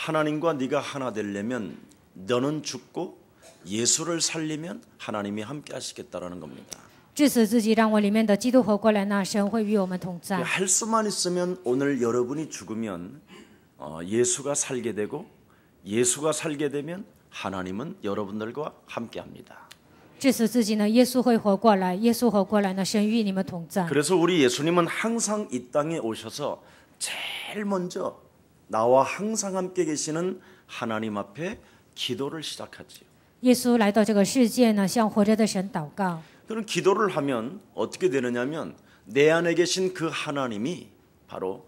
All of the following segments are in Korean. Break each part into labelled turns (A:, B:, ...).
A: 하나님과 네가 하나 되려면 너는 죽고 예수를 살리면 하나님이 함께 하시겠다라는 겁니다.
B: 致死自己，让我里面的基督活过来，那神会与我们同在。
A: 할 수만 있으면 오늘 여러분이 죽으면 예수가 살게 되고 예수가 살게 되면 하나님은 여러분들과 함께 합니다.
B: 致死自己呢，耶稣会活过来，耶稣活过来呢，神与你们同在。
A: 그래서 우리 예수님은 항상 이 땅에 오셔서 제일 먼저 나와 항상 함께 계시는 하나님 앞에 기도를 시작하지요.
B: 耶稣来到这个世界呢，向活着的神祷告。
A: 그런 기도를 하면 어떻게 되느냐면 내 안에 계신 그 하나님이 바로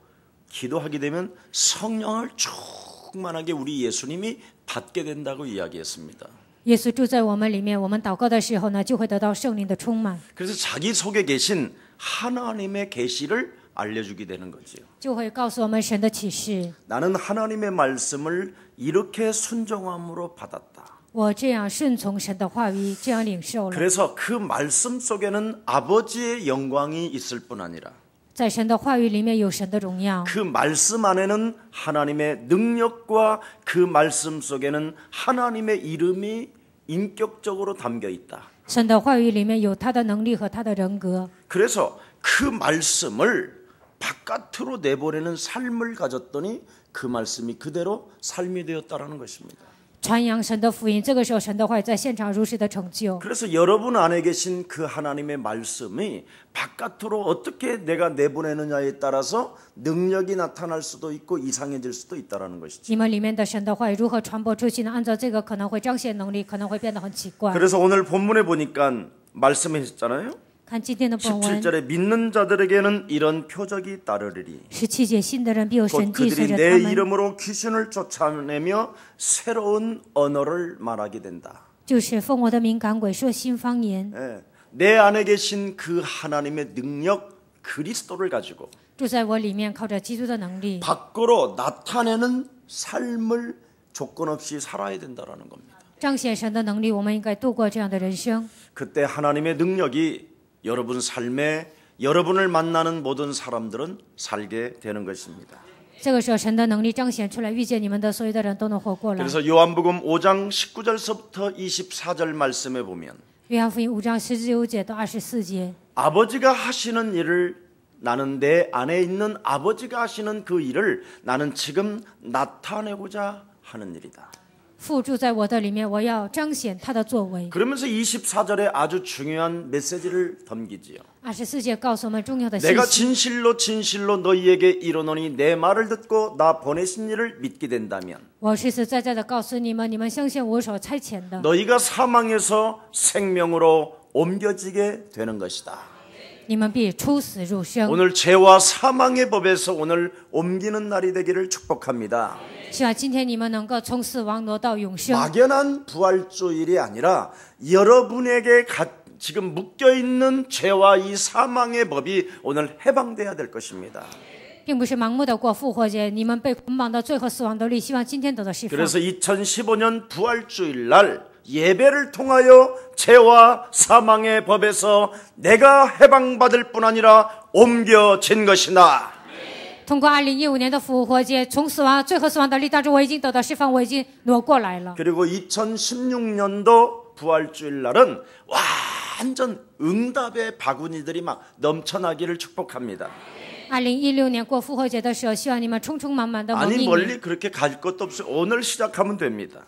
A: 기도하게 되면 성령을 충만하게 우리 예수님이 받게 된다고 이야기했습니다.
B: 耶稣住在我们里面，我们祷告的时候呢，就会得到圣灵的充满，
A: 그래서 자기 속에 계신 하나님의 계시를 알려주게 되는 거지요.
B: 就会告诉我们神的启示。
A: 나는 하나님의 말씀을 이렇게 순종함으로 받았다.
B: 我这样顺从神的话语，这样领受了。
A: 그래서 그 말씀 속에는 아버지의 영광이 있을 뿐 아니라
B: 在神的话语里面有神的荣耀，
A: 그 말씀 안에는 하나님의 능력과 그 말씀 속에는 하나님의 이름이 인격적으로 담겨 있다.
B: 神的话语里面有他的能力和他的人格。
A: 그래서 그 말씀을 바깥으로 내보내는 삶을 가졌더니 그 말씀이 그대로 삶이 되었다라는 것입니다.
B: 传扬神的福音，这个时候神的话语在现场如实的成就。
A: 그래서 여러분 안에 계신 그 하나님의 말씀이 바깥으로 어떻게 내가 내보내느냐에 따라서 능력이 나타날 수도 있고 이상해질 수도 있다라는 것이죠.
B: 你们里面的神的话语如何传播出去呢？按照这个可能会彰显能力，可能会变得很奇怪。
A: 그래서 오늘 본문에 보니까 말씀하셨잖아요.
B: 看今天的本文，
A: 17절에 믿는 자들에게는 이런 표적이 따르리리.
B: 17节信的人必有
A: 곧
B: 神迹随
A: 그들이
B: 着
A: 내
B: 他们，
A: 이름으로 귀신을 쫓아내며 새로운 언어를 말하게 된다.
B: 就是奉我的名赶鬼，说新方言。
A: 예, 내 안에 계신 그 하나님의 능력 그리스도를 가지고
B: 住在我里面，靠着基督的能力，
A: 밖으로 나타내는 삶을 조건 없이 살아야 된다라는 겁니다.
B: 彰显神的能力，我们应该度过这样的人生。
A: 그때 하나님의 능력이 여러분 삶에 여러분을 만나는 모든 사람들은 살게 되는 것입니다.
B: 这个时候，神的能力彰显出来，遇见你们的所有的人都能活过来。
A: 그래서 요한복음 5장 19절서부터 24절 말씀에 보면
B: 约翰福音5章19节到24节，
A: 아버지가 하시는 일을 나는 내 안에 있는 아버지가 하시는 그 일을 나는 지금 나타내고자 하는 일이다.
B: 父住在我的里面，我要彰显他的作为。
A: 그러면서 24절에 아주 중요한 메시지를 덤기지요.
B: 24节告诉我们重要的信
A: 내가
B: 息。
A: 진실로 진실로 너희에게 이르노니 내 말을 듣고 나 보내신 이를 믿게 된다면
B: 我实实在在的告诉你们，你们相信我所差遣的，
A: 너희가 사망에서 생명으로 옮겨지게 되는 것이다.
B: 你们必出死入生。
A: 오늘 죄와 사망의 법에서 오늘 옮기는 날이 되기를 축복합니다.
B: 希望今天你们能够从死亡挪到永生。
A: 막연한 부활주일이 아니라 여러분에게 지금 묶여있는 죄와 이 사망의 법이 오늘 해방돼야 될 것입니다.
B: 并不是盲目的过复活节，你们被捆绑到罪和死亡的律，希望今天得到释放。
A: 그래서 2015년 부활주일 날 예배를 통하여 죄와 사망의 법에서 내가 해방받을 뿐 아니라 옮겨진 것이다.
B: 通过2015年的复活节，从死亡、罪和死亡的律当中，我已经得到释放，我已经挪过来了。
A: 그리고 2016년도 부활주일 날은 완전 응답의 바구니들이 막 넘쳐나기를 축복합니다.
B: 2016年过复活节的时候，希望你们充充满满的蒙
A: 아니
B: 应你，
A: 멀리 그렇게 갈 것도 없이 오늘 시작하면 됩니다.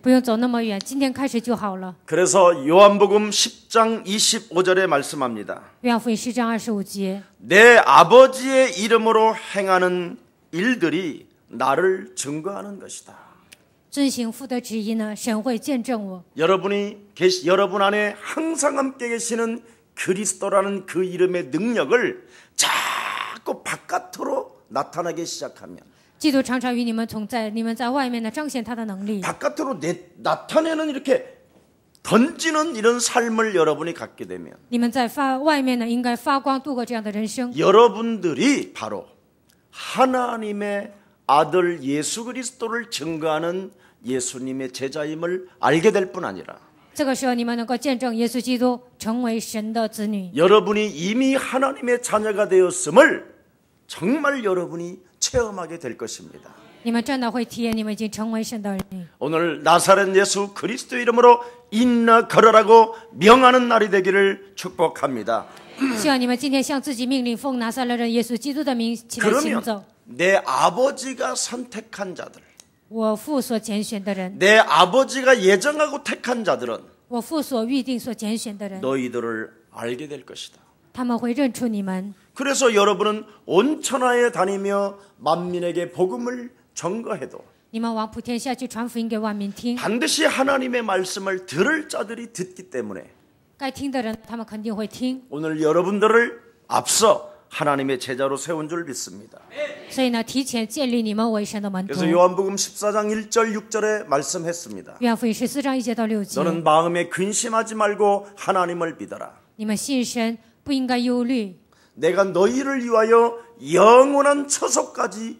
B: 不用走那么远，今天开始就好了。
A: 그래서 요한복음 10장 25절에 말씀합니다.
B: 约翰福音10章25节，
A: 내 아버지의 이름으로 행하는 일들이 나를 증거하는 것이다.
B: 遵行父的旨意呢，神会见证我。
A: 여러분 안에 항상 함께 계시는 그리스도라는 그 이름의 능력을 자꾸 바깥으로 나타나기 시작하면
B: 基督常常与你们同在，你们在外面呢彰显他的能力。
A: 바깥으로 나타내는 이렇게 던지는 이런 삶을 여러분이 갖게 되면
B: 你们在外面呢应该发光，度过这样的人生。
A: 여러분들이 바로 하나님의 아들 예수 그리스도를 증거하는 예수님의 제자임을 알게 될 뿐 아니라
B: 这个时候，你们能够见证耶稣基督成为神的子女。
A: 여러분이 이미 하나님의 자녀가 되었음을 정말 여러분이 체험하게 될 것입니다.
B: 你们真的会体验你们已经成为神的儿女。
A: 오늘 나사렛 예수 그리스도 이름으로 인나 걸으라고 명하는 날이 되기를 축복합니다.
B: 希望你们今天向自己命令，奉拿撒勒人耶稣基督的名起来行走。
A: 그러면 내 아버지가 선택한 자들,
B: 我父所拣选的人，
A: 내 아버지가 예정하고 택한 자들은
B: 我父所预定所拣选的人，
A: 너희들을 알게 될 것이다.
B: 他们会认出你们。
A: 그래서 여러분은 온 천하에 다니며 만민에게 복음을 전거해도
B: 你们往普天下去传福音给万民听，
A: 반드시 하나님의 말씀을 들을 자들이 듣기 때문에
B: 该听的人他们肯定会听。
A: 오늘 여러분들을 앞서 하나님의 제자로 세운 줄 믿습니다.
B: 所以呢，提前建立你们为神的门徒。
A: 그래서 요한복음 14장 1절 6절에 말씀했습니다.
B: 约翰福音14章1节到6节，
A: 너는 마음에 근심하지 말고 하나님을 믿어라.
B: 你们信神不应该忧虑，
A: 내가 너희를 위하여 영원한 처소까지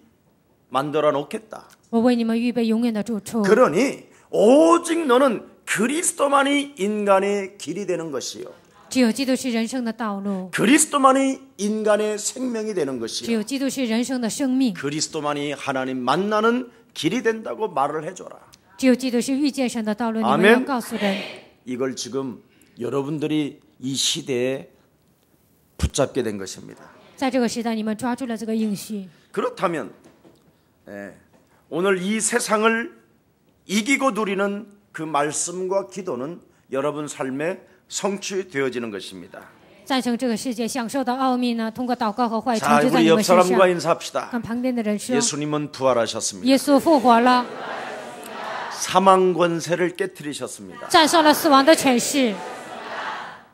A: 만들어 놓겠다.
B: 我为你们预备永远的住处。
A: 그러니 오직 너는 그리스도만이 인간의 길이 되는 것이요.
B: 只有基督是人生的道路，
A: 그리스도만이 인간의 생명이 되는
B: 只
A: 것이요.
B: 有基督是人生的生命，
A: 그리스도만이 하나님 만나는 길이 된다고 말을 해줘라.
B: 只有基督是遇见神的道路。你们
A: 아멘
B: 要告诉人，
A: 이걸 지금 여러분들이 이 시대에 붙잡게 된 것입니다.
B: 在这个时代，你们抓住了这个应许。
A: 그렇다면 오늘 이 세상을 이기고 누리는 그 말씀과 기도는 여러분 삶에 성취되어지는 것입니다.
B: 战胜这个世界享受的奥秘呢，通过祷告和话语成
A: 자,
B: 就在
A: 우리
B: 你
A: 옆
B: 们身
A: 사람과
B: 上。
A: 인사합시다.
B: 跟旁边的人说，
A: 예수님은 부활하셨습니다.
B: 耶稣复活了，
A: 사망 권세를 깨뜨리셨습니다.
B: 战胜了死亡的权势，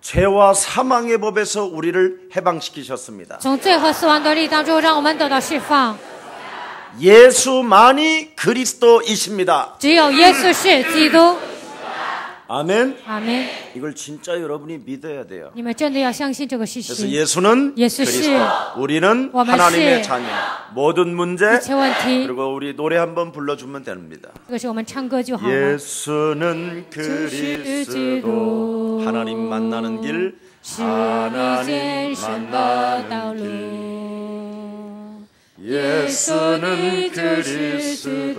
A: 죄와 사망의 법에서 우리를 해방시키셨습니다.
B: 从罪和死亡的力当中让我们得到释放。
A: 예수만이 그리스도이십니다.
B: 只有耶稣是基督。
A: 아멘.
B: 阿门。
A: 이걸 진짜 여러분이 믿어야 돼요.
B: 你们真的要相信这个事
A: 그래서
B: 实。
A: 예수는
B: 예수
A: 그리스도, 우리는
B: 我们
A: 하나님의
B: 是
A: 자녀. 모든 문제
B: 一切问题，
A: 그리고 우리 노래 한번 불러주면 됩니다.
B: 这个是我们唱歌就好了。
A: 예수는 그리스도 하나님 만나는 길
B: 是遇见神的道路。
A: 예수는 그리스도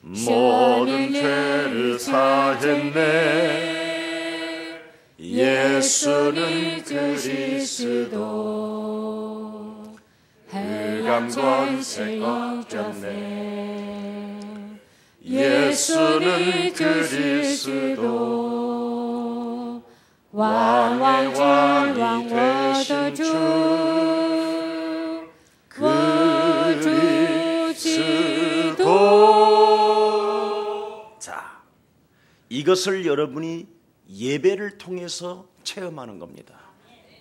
A: 모든 죄를 사했네. 예수는 그리스도 흑암 권세 꺾였네. 예수는 그리스도 왕의 왕이 되신 주 그리스도. 자, 이것을 여러분이 예배를 통해서 체험하는 겁니다.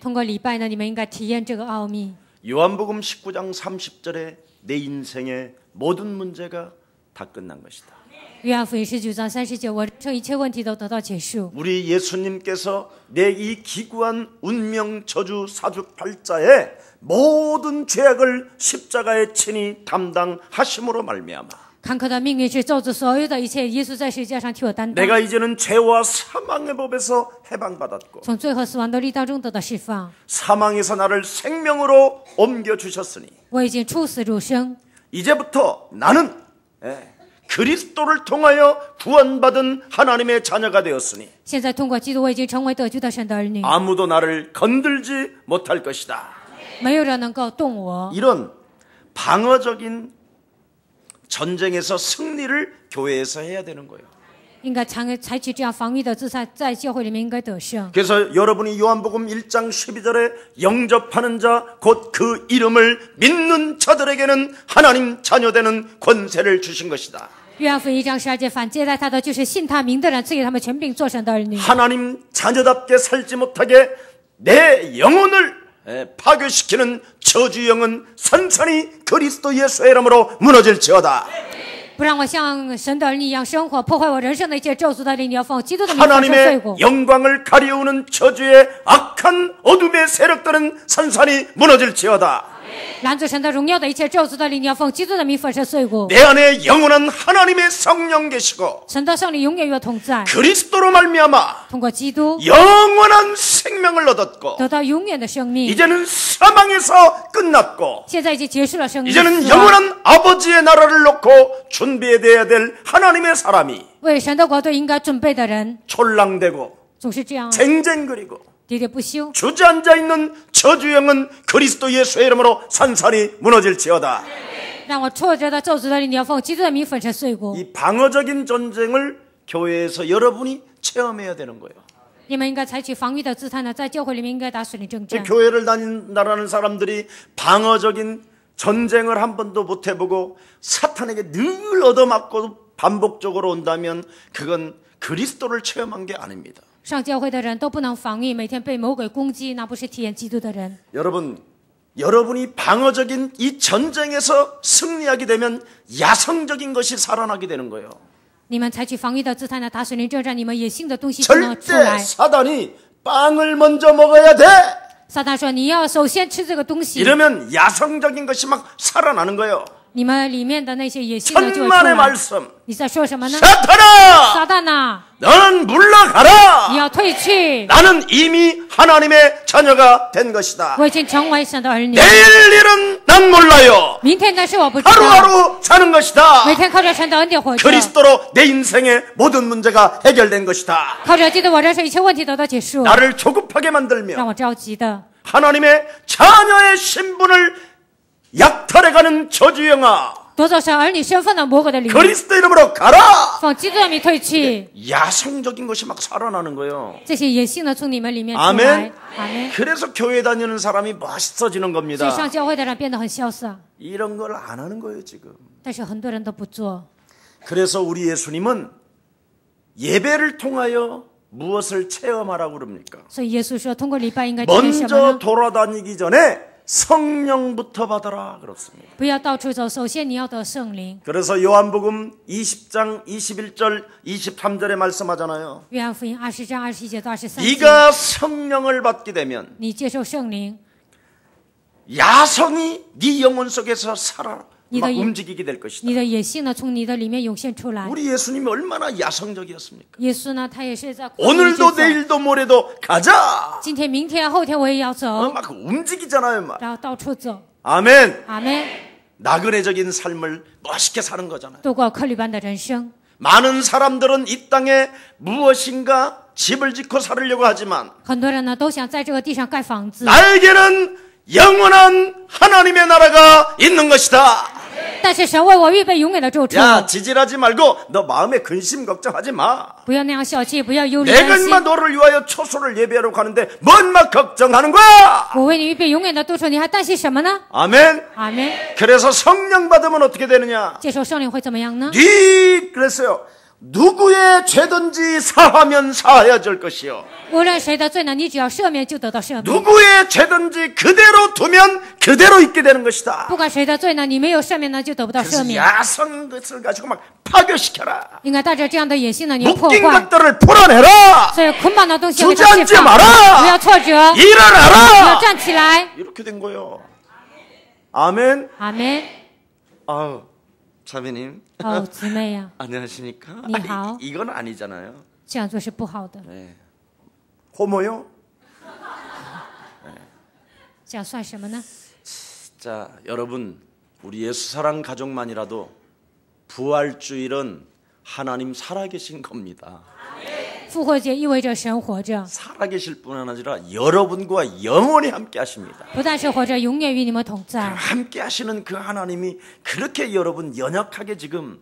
B: 通过礼拜呢，你们应该体验这个奥秘。
A: 요한복음 19장 30절에 내 인생의 모든 문제가 다 끝난 것이다.
B: 约翰福音19章30节，我这一切问题都得到结束。
A: 우리 예수님께서 내 이 기구한 운명 저주 사주팔자의 모든 죄악을 십자가에 친히 담당하심으로 말미암아
B: 坎坷的命运是咒诅所有的一切，耶稣在十字架上替我担当。
A: 내가 이제는 죄와 사망의 법에서 해방받았고
B: 从罪和死亡的力当中得到释放，
A: 사망에서 나를 생명으로 옮겨주셨으니
B: 我已经出死入生。
A: 이제부터 나는 그리스도를 통하여 구원받은 하나님의 자녀가 되었으니
B: 现在通过基督，我已经成为得救的神的儿女，
A: 아무도 나를 건들지 못할 것이다.
B: 没有人能够动我。
A: 이런 방어적인 전쟁에서 승리를 교회에서 해야 되는 거예요.
B: 应该采取这样防御的姿态，在教会里面应该得胜。
A: 그래서 여러분이 요한복음 1장 12절에 영접하는 자 곧 그 이름을 믿는 자들에게는 하나님 자녀되는 권세를 주신 것이다.
B: 约翰福音1章12节，反接待他的就是信他名的人，赐给他们权柄做神的儿女。
A: 하나님 자녀답게 살지 못하게 내 영혼을 파괴시키는 저주 영은 산산이 그리스도 예수의 이름으로 무너질지어다.
B: 不让我像神的儿女一样生活，破坏我人生的一切咒诅的灵，你要奉基督的名承受罪
A: 하나님의
B: 过。
A: 영광을 가리우는 저주의 악한 어둠의 세력들은 산산이 무너질지어다.
B: 拦阻神的荣耀的一切咒诅的灵，你要奉基督的名粉身碎骨。
A: 내 안에 영원한 하나님의 성령 계시고
B: 神的圣灵永远与我同在，
A: 그리스도로 말미암아
B: 通过基督
A: 영원한 생명을 얻었고
B: 得到永远的生命。
A: 이제는 사망에서 끝났고
B: 现在已经结束了生命，
A: 이제는
B: 死亡
A: 영원한 아버지의 나라를 놓고 준비해야 될 하나님의 사람이
B: 为神的国度应该准备的人，
A: 촐랑대고
B: 总是这样
A: 쟁쟁거리고
B: 喋喋不休。
A: 주저앉아 있는 저주영은 그리스도 예수의 이름으로 산산이 무너질지어다.
B: 让我挫折的咒诅的灵，你要奉基督的名粉身碎骨。
A: 이 방어적인 전쟁을 교회에서 여러분이 체험해야 되는 거예요.
B: 你们应该采取防御的姿态呢，在教会里面应该打属灵征战。
A: 교회를 다닌다라는 사람들이 방어적인 전쟁을 한 번도 못 해보고 사탄에게 늘 얻어맞고 반복적으로 온다면 그건 그리스도를 체험한 게 아닙니다.
B: 上教会的人都不能防御，每天被魔鬼攻击，那不是体验基督的人。
A: 여러분이 방어적인 이 전쟁에서 승리하게 되면 야성적인 것이 살아나게 되는 거예요.
B: 你们采取防御的姿态呢，打属灵征战，你们野性的东西不能出
A: 절대
B: 来。
A: 사단이 빵을 먼저 먹어야 돼.
B: 撒旦说：“你要首先吃这个东西，
A: 이러면 야성적인 것이 막 살아나는 거예요.
B: 你们里面的那些野性的就会出
A: 천만의
B: 来。
A: 말씀.
B: 你在说什么呢？
A: 사탄아,
B: 撒旦呐，
A: 너는 물러가라.
B: 你要退去！
A: 나는 이미 하나님의 자녀가 된 것이다.
B: 我已经成为神的儿女。
A: 내일 일은 난 몰라요.
B: 明天的事我不知道，
A: 하루하루 사는 것이다.
B: 每天靠着神的恩典活着，
A: 그리스도로 내 인생의 모든 문제가 해결된 것이다.
B: 靠着基督，我人生一切问题得到结束，
A: 나를 조급하게 만들며
B: 让我着急的。
A: 하나님의 자녀의 신분을 약탈해가는 저주영아,
B: 夺走神儿女身份的魔鬼的灵，
A: 그리스도 이름으로 가라.
B: 奉基督的名退去。
A: 야성적인 것이 막 살아나는 거예요.
B: 这些野性的从你们里面出来。
A: 아멘.
B: 阿门。
A: 그래서 교회 다니는 사람이 멋있어지는
B: 所以
A: 겁니다.
B: 上教会的人变得很潇洒，
A: 이런 걸 안 하는 거예요 지금.
B: 但是很多人都不做。
A: 그래서 우리 예수님은 예배를 통하여 무엇을 체험하라고 그럽니까?
B: 所以耶稣说，通过礼拜应该体验什么
A: 먼저
B: 呢？
A: 돌아다니기 전에 성령부터 받아라 그렇습니다.
B: 不要到处走，首先你要得圣灵。
A: 그래서 요한복음 20장 21절 23절에 말씀하잖아요.
B: 约翰福音20章21节到23节，
A: 네가 성령을 받게 되면
B: 你接受圣灵，
A: 야성이 네 영혼 속에서 살아 막
B: 네가
A: 움직이게 될 것이다.
B: 你的野性呢从你的里面涌现出来。
A: 우리 예수님이 얼마나 야성적이었습니까?
B: 耶稣呢，他也是在
A: 오늘도 내일도 모레도 가자.
B: 今天、明天、后天我也要走，
A: 막 움직이잖아요, 막.
B: 然后到处走。
A: 아멘.
B: 阿门。
A: 나그네적인 삶을 멋있게 사는 거잖아요.
B: 度过客旅般的人生。
A: 많은 사람들은 이 땅에 무엇인가 집을 짓고 살으려고 하지만
B: 很多人呢都想在这个地上盖房子，
A: 나에게는 영원한 하나님의 나라가 있는 것이다.
B: 但是神为我预备永远的住处。
A: 야, 지질하지 말고 너 마음에 근심 걱정하지 마.
B: 不要那样小气，不要忧虑
A: 내가
B: 担心
A: 인마 。 너를 위하여 초소를 예배하러 가는데 뭔 막 걱정하는 거야?
B: 我为你预备永远的住处，你还担心什么呢？
A: 아멘.
B: 阿门。
A: 그래서 성령 받으면 어떻게 되느냐?
B: 接受圣灵会怎么样呢？
A: 그랬어요. 누구의 죄든지 사하면 사하여질 것이요.
B: 无论谁的罪呢，你只要赦免就得到赦免。
A: 누구의 죄든지 그대로 두면 그대로 있게 되는 것이다.
B: 不管谁的罪呢，你没有赦免呢，就得不到赦
A: 그래서
B: 免。
A: 야성 것을 가지고 막 파괴시켜라.
B: 应该带着这样的野性呢，你要破
A: 묶인
B: 坏。
A: 것들을 풀어내라.
B: 所以捆绑的东西要给它释
A: 주저앉지
B: 放，
A: 마라.
B: 不要挫折，要
A: 일어나라.
B: 站起来。
A: 이렇게 된 거예요. 아멘.
B: 阿门。
A: 아우, 자매님.
B: 哦，姊妹呀，
A: 안녕하십니까?
B: 你好。
A: 이건 아니잖아요.
B: 这样做是不好的，
A: 네. 호모요?
B: 这样算什么呢？
A: 자, 여러분, 우리 예수 사랑 가족만이라도 부활주일은 하나님 살아계신 겁니다.
B: 复活节意味着神活着，
A: 살아계실 뿐 아니라 여러분과 영원히 함께 하십니다.
B: 不但是活着，永远与你们同在。
A: 함께 하시는 그 하나님이 그렇게 여러분 연약하게 지금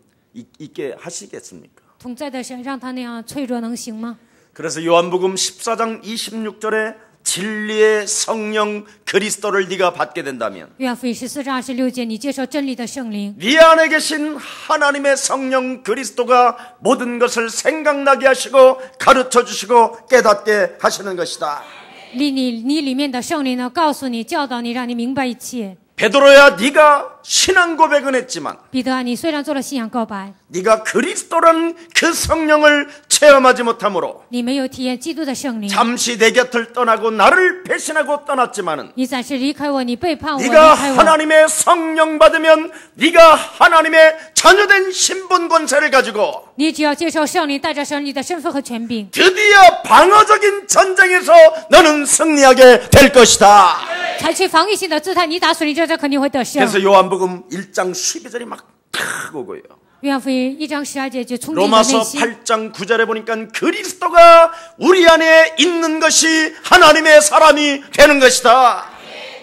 A: 있게 하시겠습니까?
B: 同在的神让他那样脆弱能行吗？
A: 그래서 요한복음 14장 26절에 진리의 성령 그리스도를 네가 받게 된다면
B: 约翰福音14章26节，你接受真理的圣灵，
A: 네 안에 계신 하나님의 성령 그리스도가 모든 것을 생각나게 하시고 가르쳐 주시고 깨닫게 하시는 것이다.
B: 你里面的圣灵呢，告诉你、教导你，让你明白一切。
A: 베드로야 네가 신앙 고백은 했지만
B: 彼得啊，你虽然做了信仰告白，
A: 네가 그리스도라는 그 성령을 체험하지 못함으로
B: 你没有体验基督的圣灵，
A: 잠시 내 곁을 떠나고 나를 배신하고 떠났지만은
B: 你暂时离开我，你背叛我，离
A: 네가
B: 开我。
A: 하나님의 성령 받으면 네가 하나님의 자녀된 신분 권세를 가지고
B: 你只要接受圣灵，带着神你的身份和权柄，
A: 드디어 방어적인 전쟁에서 너는 승리하게 될 것이다.
B: 采取防御性的姿态，你打属灵战争肯定会得胜。
A: 그래서 요한복음 1장 12절이 막 오고요.
B: 约翰福音1章12节就冲击你的
A: 로마서
B: 内心。
A: 8장 9절에 보니까 그리스도가 우리 안에 있는 것이 하나님의 사람이 되는 것이다.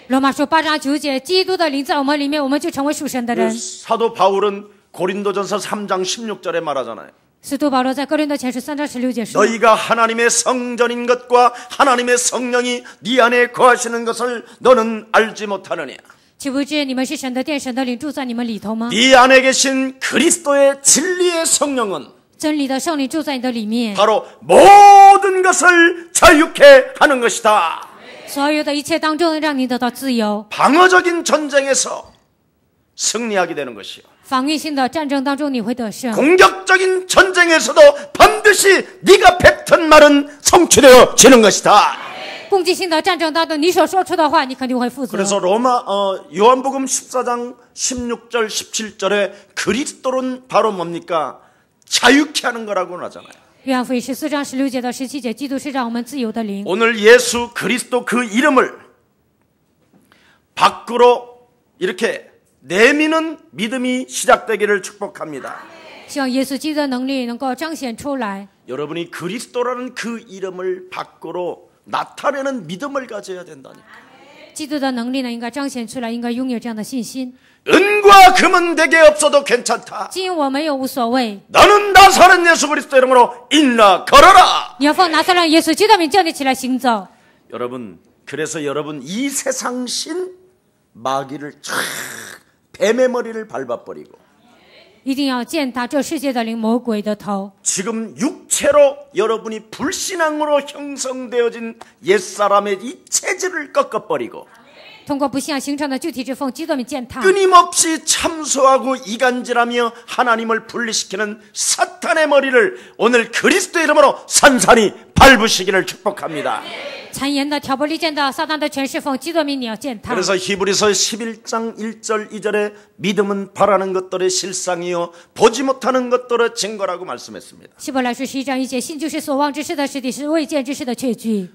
B: 罗马书8章9节，基督的灵在我们里面，我们就成为属神的人。
A: 사도 바울은 고린도전서 3장 16절에 말하잖아요.
B: 使徒保罗在哥林多前书3章16节说：
A: 너희가 하나님의 성전인 것과 하나님의 성령이 네 안에 거하시는 것을 너는 알지 못하느냐.
B: 岂不知你们是神的殿，神的灵住在你们里头吗？
A: 네 안에 계신 그리스도의 진리의 성령은
B: 真理的圣灵住在你的里面，
A: 바로 모든 것을 자유케 하는 것이다.
B: 所有的一切当中让你得到自由。
A: 방어적인 전쟁에서 승리하게 되는 것이요.
B: 防御性的战争当中你会得胜，
A: 공격적인 전쟁에서도 반드시 네가 뱉은 말은 성취되어지는 것이다.
B: 攻击性的战争当中你所说出的话，你肯定会负责。
A: 그래서 요한복음 14장 16절 17절에 그리스도는 바로 뭡니까? 자유케 하는 거라고 하잖아요.
B: 约翰福音14章16节到17节，基督是让我们自由的灵。
A: 오늘 예수 그리스도 그 이름을 밖으로 이렇게 내미는 믿음이 시작되기를 축복합니다.
B: 希望耶稣基督的能力能够彰显出来。
A: 여러분이 그리스도라는 그 이름을 밖으로 나타내는 믿음을 가져야 된다니까.
B: 基督的能力呢，应该彰显出来，应该拥有这样的信心。
A: 은과 금은 내게 없어도 괜찮다.
B: 金我没有无所谓，
A: 너는 나사렛 예수 그리스도 이름으로 일어나 걸어라.
B: 你要奉拿撒勒耶稣基督的名叫你起来行走。
A: 여러분, 그래서 여러분 이 세상 신 마귀를 쫙 뱀의 머리를 밟아버리고
B: 一定要践踏这世界的灵，魔鬼的头。
A: 지금 육체로 여러분이 불신앙으로 형성되어진 옛사람의 이 체질을 꺾어버리고
B: 通过不信仰形成的具体之风，基督的名践踏。
A: 끊임없이 참소하고 이간질하며 하나님을 분리시키는 사탄의 머리를 오늘 그리스도 이름으로 산산히 밟으시기를 축복합니다.
B: 谗言的、挑拨离间的、撒旦的权势风，基督的名你要践踏。
A: 그래서 히브리서 11장 1절 2절에 믿음은 바라는 것들의 실상이요 보지 못하는 것들의 증거라고 말씀했습니다.
B: 希伯来书11章1节，信就是所望之事的实底，是未见之事的确据。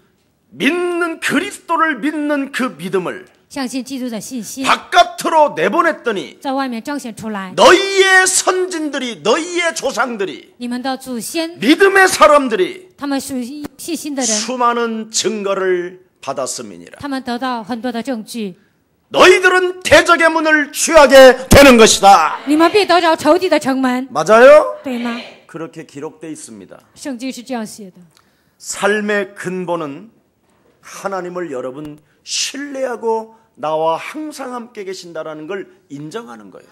A: 믿는 그리스도를 믿는 그 믿음을
B: 相信基督的信心，
A: 바깥으로 내보냈더니
B: 在外面彰显出来。
A: 너희의 선진들이 너희의 조상들이
B: 你们的祖先，
A: 믿음의 사람들이
B: 他们属于信心的人，
A: 수많은 증거를 받았음이니라.
B: 他们得到很多的证据。
A: 너희들은 대적의 문을 취하게 되는 것이다.
B: 你们必得着仇敌的城门，
A: 맞아요?
B: 对吗？
A: 그렇게 기록되어 있습니다.
B: 圣经是这样写的。
A: 삶의 근본은 하나님을 여러분 신뢰하고 나와 항상 함께 계신다라는 걸 인정하는 거예요.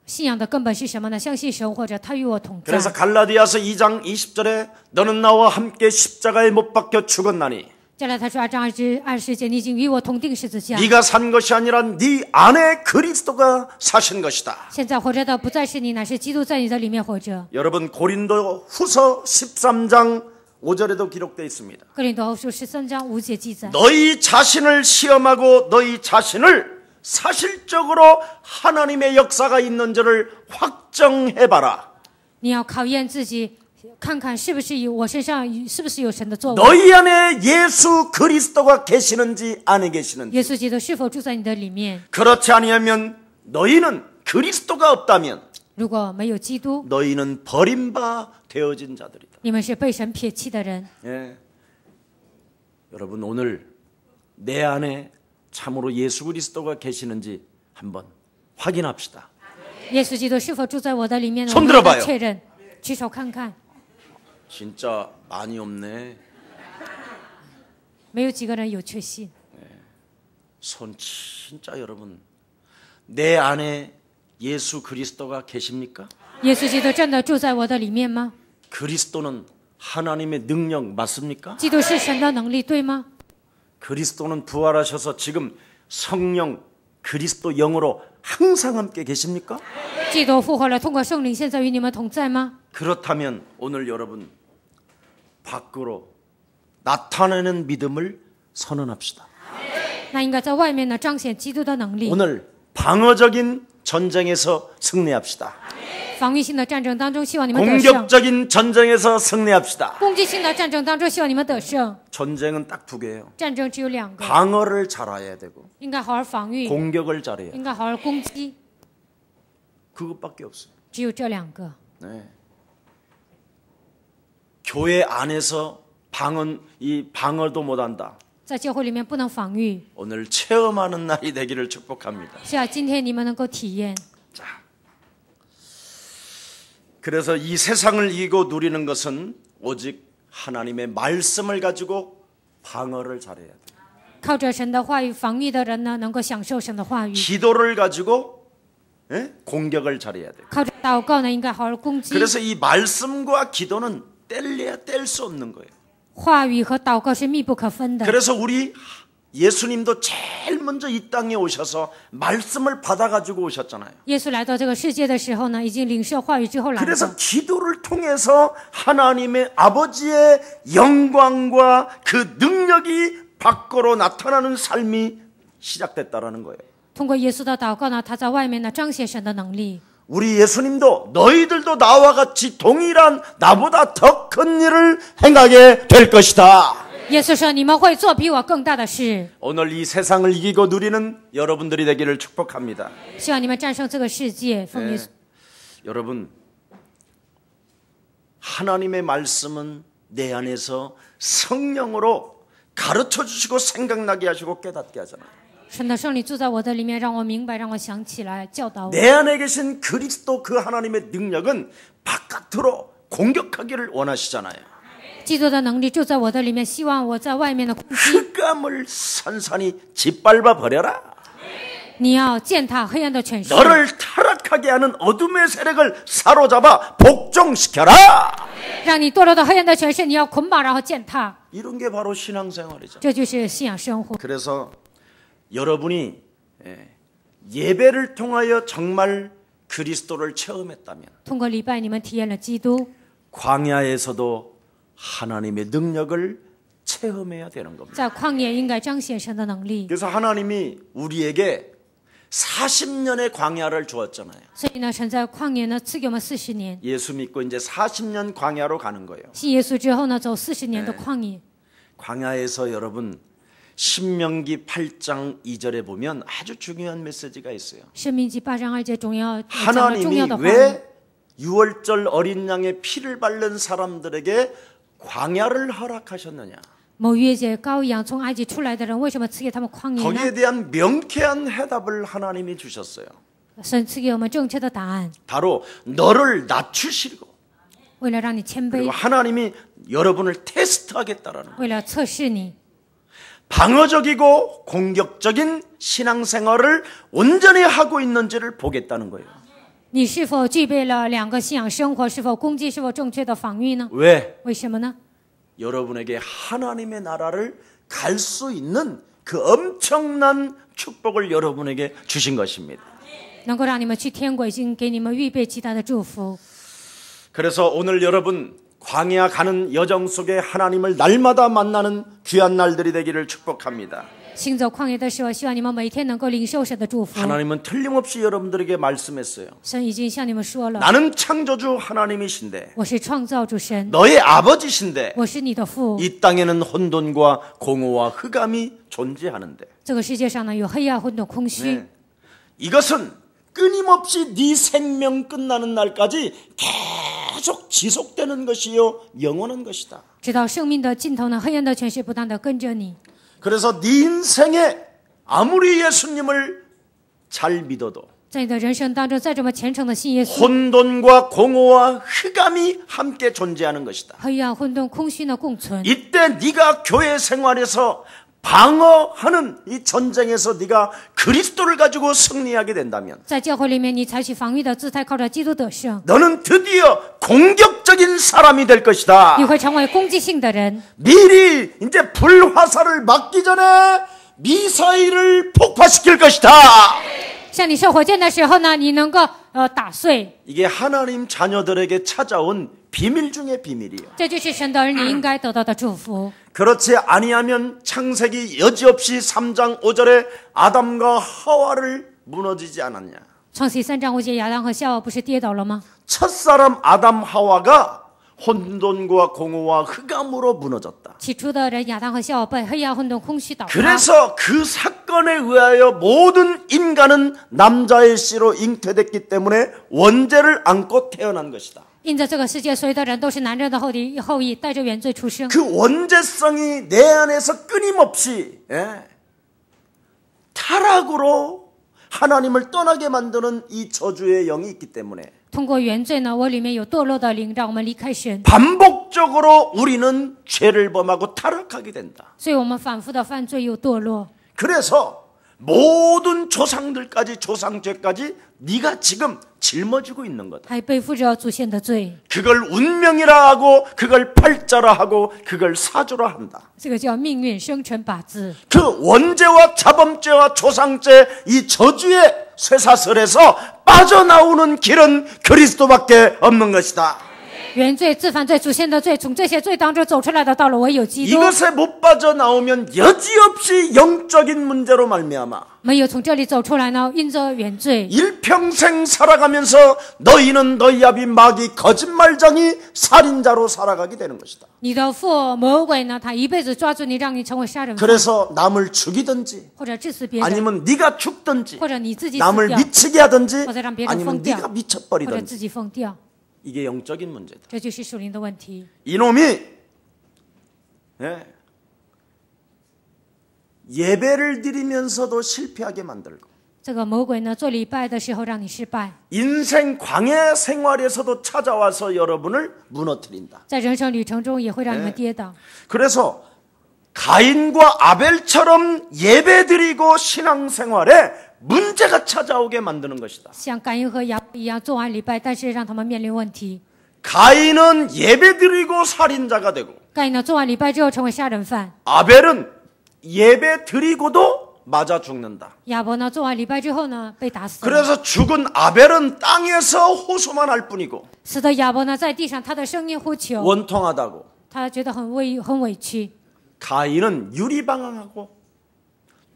B: 信仰的根本是什么呢？相信神，或者他与我同在。
A: 그래서 갈라디아서 2장 20절에 너는 나와 함께 십자가에 못 박혀 죽었나니
B: 加拉太书2章20节，你已经与我同定十字架。
A: 네가 산 것이 아니라 네 안에 그리스도가 사신 것이다.
B: 现在活着的不再是你，乃是基督在你的里面活着。
A: 여러분 고린도 후서 13장 5절에도 기록되어 있습니다.
B: 哥林多后书13章5节记载：
A: 너희 자신을 시험하고 너희 자신을 사실적으로 하나님의 역사가 있는지를 확정해봐라.
B: 你要考验自己，看看是不是有我身上是不是有神的作为。
A: 너희 안에 예수 그리스도가 계시는지 안 계시는지.
B: 耶稣基督是否住在你的里面？
A: 그렇지 아니하면 너희는 그리스도가 없다면
B: 如果没有基督，
A: 너희는 버림바 되어진 자들이다.
B: 你们是被神撇弃的人。
A: 예. 여러분 오늘 내 안에 참으로 예수 그리스도가 계시는지 한번 확인합시다.
B: 耶稣基督是否住在我的里面呢？
A: 손
B: 我们
A: 들어봐요
B: 要确认，举手看看，
A: 진짜 많이 없네.
B: 没有几个人有确信。
A: 손 진짜 여러분 내 안에 예수 그리스도가 계십니까?
B: 耶稣基督真的住在我的里面吗？
A: 그리스도는 하나님의 능력 맞습니까?
B: 基督是神的能力，对吗？
A: 그리스도는 부활하셔서 지금 성령 그리스도 영으로 항상 함께 계십니까?
B: 基督复活了，通过圣灵，现在与你们同在吗？
A: 그렇다면 오늘 여러분 밖으로 나타내는 믿음을 선언합시다.
B: 那应该在外面呢彰显基督的能力。
A: 오늘 방어적인 전쟁에서 승리합시다.
B: 防御性的战争当中，希望你们得胜；
A: 공격적인 전쟁에서 승리합시다.
B: 攻击性的战争当中，希望你们得胜。
A: 전쟁은 딱 두 개예요.
B: 战争只有两个，
A: 방어를 잘해야 되고
B: 应该好好防御，
A: 공격을 잘해야 돼.
B: 应该好好攻击，
A: 그것밖에 없어요.
B: 只有这两个。
A: 네. 교회 안에서 방어도 못한다.
B: 在教会里面不能防御，
A: 오늘 체험하는 날이 되기를 축복합니다.
B: 是啊，今天你们能够体验。
A: 자, 그래서 이 세상을 이기고 누리는 것은 오직 하나님의 말씀을 가지고 방어를 잘해야 돼.
B: 靠着神的话语防御的人呢，能够享受神的话语；
A: 기도를 가지고 공격을 잘해야 돼.
B: 靠着祷告呢，应该好好攻击。
A: 그래서 이 말씀과 기도는 뗄래야 뗄 수 없는 거예요.
B: 话语和祷告是密不可分的。
A: 그래서 우리 예수님도 제일 먼저 이 땅에 오셔서 말씀을 받아가지고 오셨잖아요.
B: 耶稣来到这个世界的时候呢，已经领受话语之后来
A: 그래서
B: 的。
A: 기도를 통해서 하나님의 아버지의 영광과 그 능력이 밖으로 나타나는 삶이 시작됐다라는 거예요.
B: 通过耶稣的祷告呢，他在外面呢彰显神的能力。
A: 우리 예수님도 너희들도 나와 같이 동일한 나보다 더 큰 일을 행하게 될 것이다.
B: 耶稣说：“你们会做比我更大的事。
A: 오늘 이 세상을 이기고 누리는 여러분들이 되기를 축복합니다.
B: 希望你们战胜这个世界。奉耶稣
A: 여러분, 하나님의 말씀은 내 안에서 성령으로 가르쳐 주시고 생각나게 하시고 깨닫게 하잖아요.
B: 神的圣灵住在我的里面，让我明白，让我想起来，教导我。
A: 내 안에 계신 그리스도 그 하나님의 능력은 바깥으로 공격하기를 원하시잖아요.
B: 基督的能力就在我的里面，希望我在外面的攻击。
A: 흑암을 산산히 짓밟아 버려라.
B: 你要践踏黑暗的权势，
A: 너를 타락하게 하는 어둠의 세력을 사로잡아 복종시켜라.
B: 让你堕落到黑暗的权势，你要捆绑，然后践踏。
A: 이런 게 바로 신앙생활이죠.
B: 这就是信仰生活。
A: 그래서 여러분이 예배를 통하여 정말 그리스도를 체험했다면
B: 通过礼拜，你们体验了基督，
A: 광야에서도 하나님의 능력을 체험해야 되는 겁니다.
B: 在旷野应该彰显神的能力。
A: 그래서 하나님이 우리에게 40년의 광야를 주었잖아요.
B: 所以呢，神在旷野呢赐给我们40年。
A: 예수 믿고 이제 40년 광야로 가는 거예요.
B: 信耶稣之后呢，走40年的旷野。
A: 광야에서 여러분 신명기 8장 2절에 보면 아주 중요한 메시지가 있어요.
B: 申命记8章2节重要讲了重
A: 하나님이
B: 要的话语。
A: 왜 유월절 어린 양의 피를 바른 사람들에게 광야를 허락하셨느냐?
B: 某月节羔羊从埃及出来的人，为什么赐给他们旷野
A: 거기에
B: 呢？
A: 대한 명쾌한 해답을 하나님이 주셨어요.
B: 神赐给我们正确的答案，
A: 바로 너를 낮추시고
B: 为了让你谦
A: 그리고
B: 卑，
A: 하나님이 여러분을 테스트하겠다라는 거예요.
B: 为了测试你。
A: 방어적이고 공격적인 신앙생활을 온전히 하고 있는지를 보겠다는 거예요.
B: 你是否具备了两个信仰生活？是否攻击？是否正确的防御呢？
A: 왜?
B: 为什么呢？
A: 여러분에게 하나님의 나라를 갈 수 있는 그 엄청난 축복을 여러분에게 주신 것입니다.
B: 能够让你们去天国，已经给你们预备极大的祝福。
A: 그래서 오늘 여러분 광야 가는 여정 속에 하나님을 날마다 만나는 귀한 날들이 되기를 축복합니다.
B: 行走旷野的时候，希望你们每天能够领受神的祝福。
A: 하나님은 틀림없이 여러분들에게 말씀했어요.
B: 神已经向你们说了，
A: 나는 창조주 하나님이신데
B: 我是创造主神，
A: 너의 아버지신데
B: 我是你的父。
A: 이 땅에는 혼돈과 공허와 흑암이 존재하는데
B: 这个世界上呢，有黑暗、混沌、空虚。
A: 네. 이것은 끊임없이 네 생명 끝나는 날까지 계속 지속되는 것이요 영원한 것이다.
B: 直到生命的尽头呢，黑暗的权势不断的跟着你。
A: 그래서 네 인생에 아무리 예수님을 잘 믿어도
B: 在你的人生当中，再这么虔诚的信耶稣，
A: 혼돈과 공허와 흑암이 함께 존재하는 것이다.
B: 黑暗、混沌、空虚呢共存。
A: 이때 네가 교회 생활에서 방어하는 이 전쟁에서 네가 그리스도를 가지고 승리하게 된다면
B: 在教会里面，你采取防御的姿态，靠着基督得胜，
A: 너는 드디어 공격적인 사람이 될 것이다.
B: 你会成为攻击性的人。
A: 미리 이제 불화살을 맞기 전에 미사일을 폭파시킬 것이다.
B: 向你射火箭的时候呢，你能够打碎。
A: 이게 하나님 자녀들에게 찾아온 비밀 중의 비밀이에요.
B: 这就是神的儿女应该得到的祝福。
A: 그렇지 아니하면 창세기 여지없이 3장 5절에 아담과 하와를 무너지지 않았냐.
B: 创世3章5节，亚当和夏娃不是跌倒了吗？
A: 첫사람 아담 하와가 혼돈과 공허와 흑암으로 무너졌다.
B: 起初的人亚当和夏娃被黑暗、混沌、空虚倒塌。
A: 그래서 그 사건에 의하여 모든 인간은 남자의 씨로 잉태됐기 때문에 원죄를 안고 태어난 것이다.
B: 因着这个世界，所有的人都是男人的后裔，带着原罪出生。
A: 그 원죄성이 내 안에서 끊임없이 타락으로 하나님을 떠나게 만드는 이 저주의 영이 있기 때문에
B: 通过原罪呢，我里面有堕落的灵，让我们离开神，
A: 반복적으로 우리는 죄를 범하고 타락하게 된다.
B: 所以我们反复的犯罪又堕落。
A: 그래서 모든 조상들까지 조상죄까지 네가 지금 짊어지고 있는 거다.
B: 还背负着祖先的罪，
A: 그걸 운명이라 하고 그걸 팔자라 하고 그걸 사주라 한다.
B: 这个叫命运生辰八字。
A: 그 원죄와 자범죄와 조상죄 이 저주의 쇠사슬에서 빠져나오는 길은 그리스도밖에 없는 것이다.
B: 原罪、自犯罪、祖先的罪，从这些罪当中走出来的道路唯有基督。
A: 이것에 못 빠져나오면 여지없이 영적인 문제로 말미암아
B: 没有从这里走出来呢，因着原罪，
A: 일평생 살아가면서 너희는 너희 아비 마귀 거짓말장이 살인자로 살아가게 되는 것이다.
B: 你的父魔鬼呢，他一辈子抓住你，让你成为杀人犯，
A: 그래서 남을 죽이든지
B: 或者致死别人，
A: 아니면 네가 죽든지
B: 或者你自己死
A: 남을
B: 掉，
A: 미치게 하든지
B: 或者让别人
A: 아니면
B: 疯掉，
A: 네가
B: 或者
A: 미쳐버리든지
B: 自己疯掉，
A: 이게 영적인 문제다.
B: 这就是属灵的问题。
A: 이놈이 예배를 드리면서도 실패하게 만들고
B: 这个魔鬼呢，做礼拜的时候让你失败，
A: 인생 광야 생활에서도 찾아와서 여러분을 무너뜨린다.
B: 在人生旅程中也会让你们跌倒。
A: 그래서 가인과 아벨처럼 예배드리고 신앙생활에 문제가 찾아오게 만드는 것이다.
B: 像感恩和亚伯一样做完礼拜，但是让他们面临问题。
A: 가인은 예배드리고 살인자가 되고
B: 盖呢，做完礼拜之后成为杀人犯；
A: 아벨은 예배드리고도 맞아 죽는다.
B: 亚伯呢，做完礼拜之后呢，被打死了。
A: 그래서 죽은 아벨은 땅에서 호소만 할 뿐이고
B: 死的亚伯呢，在地上他的声音呼求，
A: 원통하다고
B: 他觉得很委屈。
A: 가인은 유리방황하고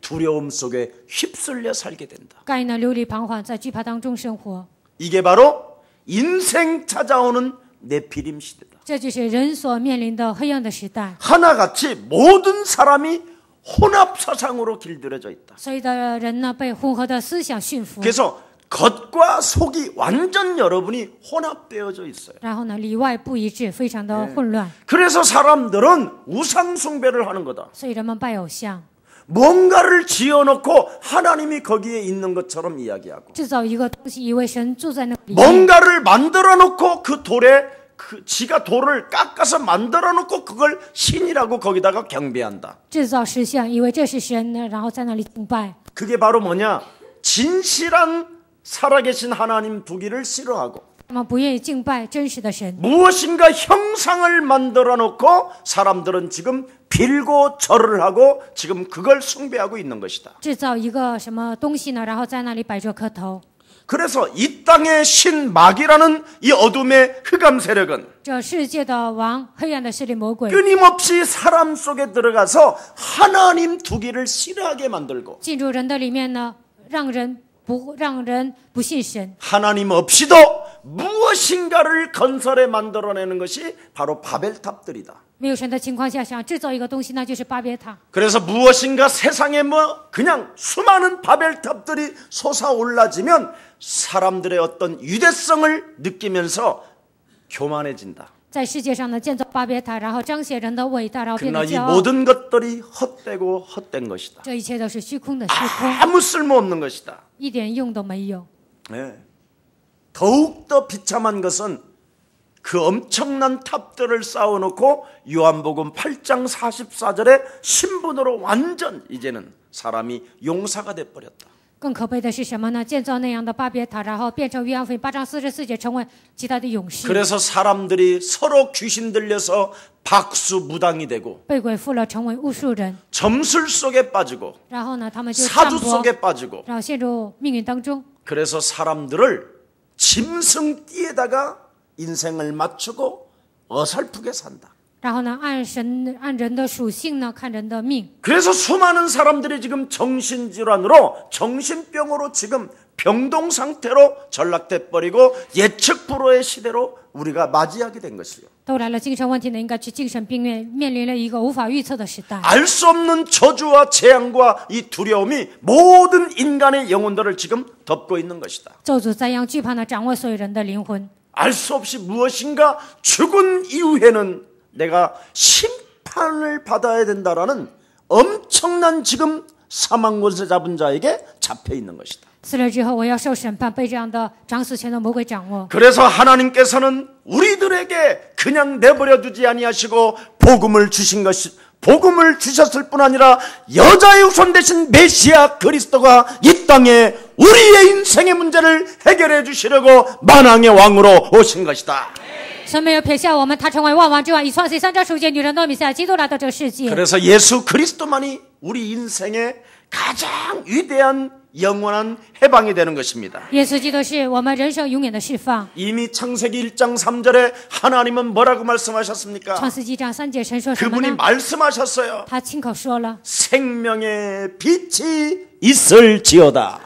A: 두려움 속에 휩쓸려 살게 된다.
B: 盖呢，流离彷徨，在惧怕当中生活。
A: 이게 바로 인생 찾아오는 네피림 시대다.
B: 这就是人所面临的黑暗的时代。
A: 하나같이 모든 사람이 혼합 사상으로 길들여져 있다.
B: 所有的人呢，被混合的思想驯服，
A: 그래서 겉과 속이 완전 여러분이 혼합되어져 있어요.
B: 然后呢，里外不一致，非常的混乱。
A: 그래서 사람들은 우상 숭배를 하는 거다.
B: 所以人们拜偶像，
A: 뭔가를 지어놓고 하나님이 거기에 있는 것처럼 이야기하고
B: 制造一个东西，以为神住在那里面。
A: 뭔가를 만들어놓고 그 돌에 지가 돌을 깎아서 만들어놓고 그걸 신이라고 거기다가 경배한다.
B: 制造石像，以为这是神呢，然后在那里敬拜。
A: 그게 바로 뭐냐? 진실한 살아계신 하나님 두기를 싫어하고
B: 他们不愿意敬拜真实的神，
A: 무엇인가 형상을 만들어 놓고 사람들은 지금 빌고 절을 하고 지금 그걸 숭배하고 있는 것이다.
B: 制造一个什么东西呢？然后在那里摆着磕头。
A: 그래서 이 땅의 신 마귀라는 이 어둠의 흑암 세력은
B: 这世界的王，黑暗的势力魔鬼，
A: 끊임없이 사람 속에 들어가서 하나님 두기를 싫어하게 만들고
B: 进入人的里面呢，让人不信神。
A: 하나님 없이도 무엇인가를 건설해 만들어내는 것이 바로 바벨탑들이다.
B: 没有神的情况下，想制造一个东西，那就是巴别塔。
A: 그래서 무엇인가 세상에 그냥 수많은 바벨탑들이 솟아올라지면 사람들의 어떤 유대성을 느끼면서 교만해진다.
B: 在世界上呢，建造巴别塔，然后彰显人的伟大，然后变
A: 그러나
B: 得
A: 이
B: 骄傲。
A: 모든 것들이 헛되고 헛된 것이다.
B: 这一切都是虚空的虚空，
A: 아무 쓸모없는 것이다.
B: 一点用都没有。
A: 네. 더욱더 비참한 것은 그 엄청난 탑들을 쌓아놓고 요한복음 8장 44절에 신분으로 완전 이제는 사람이 용사가 돼버렸다.
B: 更可悲的是什么呢？建造那样的巴别塔，然后变成约翰福音8章44节，成为极大的勇士。
A: 그래서 사람들이 서로 귀신 들려서 박수무당이 되고
B: 被鬼附了，成为巫术人。
A: 점술 속에 빠지고
B: 然后呢，他们就占
A: 사주
B: 卜，
A: 속에 빠지고
B: 然后陷入命运当中。
A: 그래서 사람들을 짐승띠에다가 인생을 맞추고 어설프게 산다.
B: 然后呢，按人的属性呢看人的命。
A: 그래서 수많은 사람들이 지금 정신질환으로 정신병으로 지금 병동 상태로 전락돼 버리고 예측 불허의 시대로 우리가 맞이하게 된 것이요.
B: 都来了精神问题呢，应该去精神病院，面临了一个无法预测的时代。
A: 알 수 없는 저주와 재앙과 이 두려움이 모든 인간의 영혼들을 지금 덮고 있는 것이다.
B: 咒诅灾殃惧怕呢，掌握所有人的灵魂。
A: 알 수 없이 무엇인가 죽은 이후에는 내가 심판을 받아야 된다라는 엄청난 지금 사망권세 잡은 자에게 잡혀 있는 것이다.
B: 死了之后，我要受审判，被这样的掌死权的魔鬼掌握。
A: 그래서 하나님께서는 우리들에게 그냥 내버려 두지 아니하시고 복음을 주셨을 뿐 아니라 여자의 후손 되신 메시아 그리스도가 이 땅에 우리의 인생의 문제를 해결해 주시려고 만왕의 왕으로 오신 것이다.
B: 神没有撇下我们，他成为万王之王，以创世3章10节女人的弥赛亚基督来到这个世界。
A: 그래서 예수 그리스도만이 우리 인생의 가장 위대한 영원한 해방이 되는 것입니다.
B: 耶稣基督是我们人生永远的释放。
A: 이미 창세기 1장 3절에 하나님은 뭐라고 말씀하셨습니까?
B: 创世纪章3节神说什么
A: 그분이
B: 呢？
A: 말씀하셨어요.
B: 他亲口说了，
A: 생명의 빛이 있을지어다.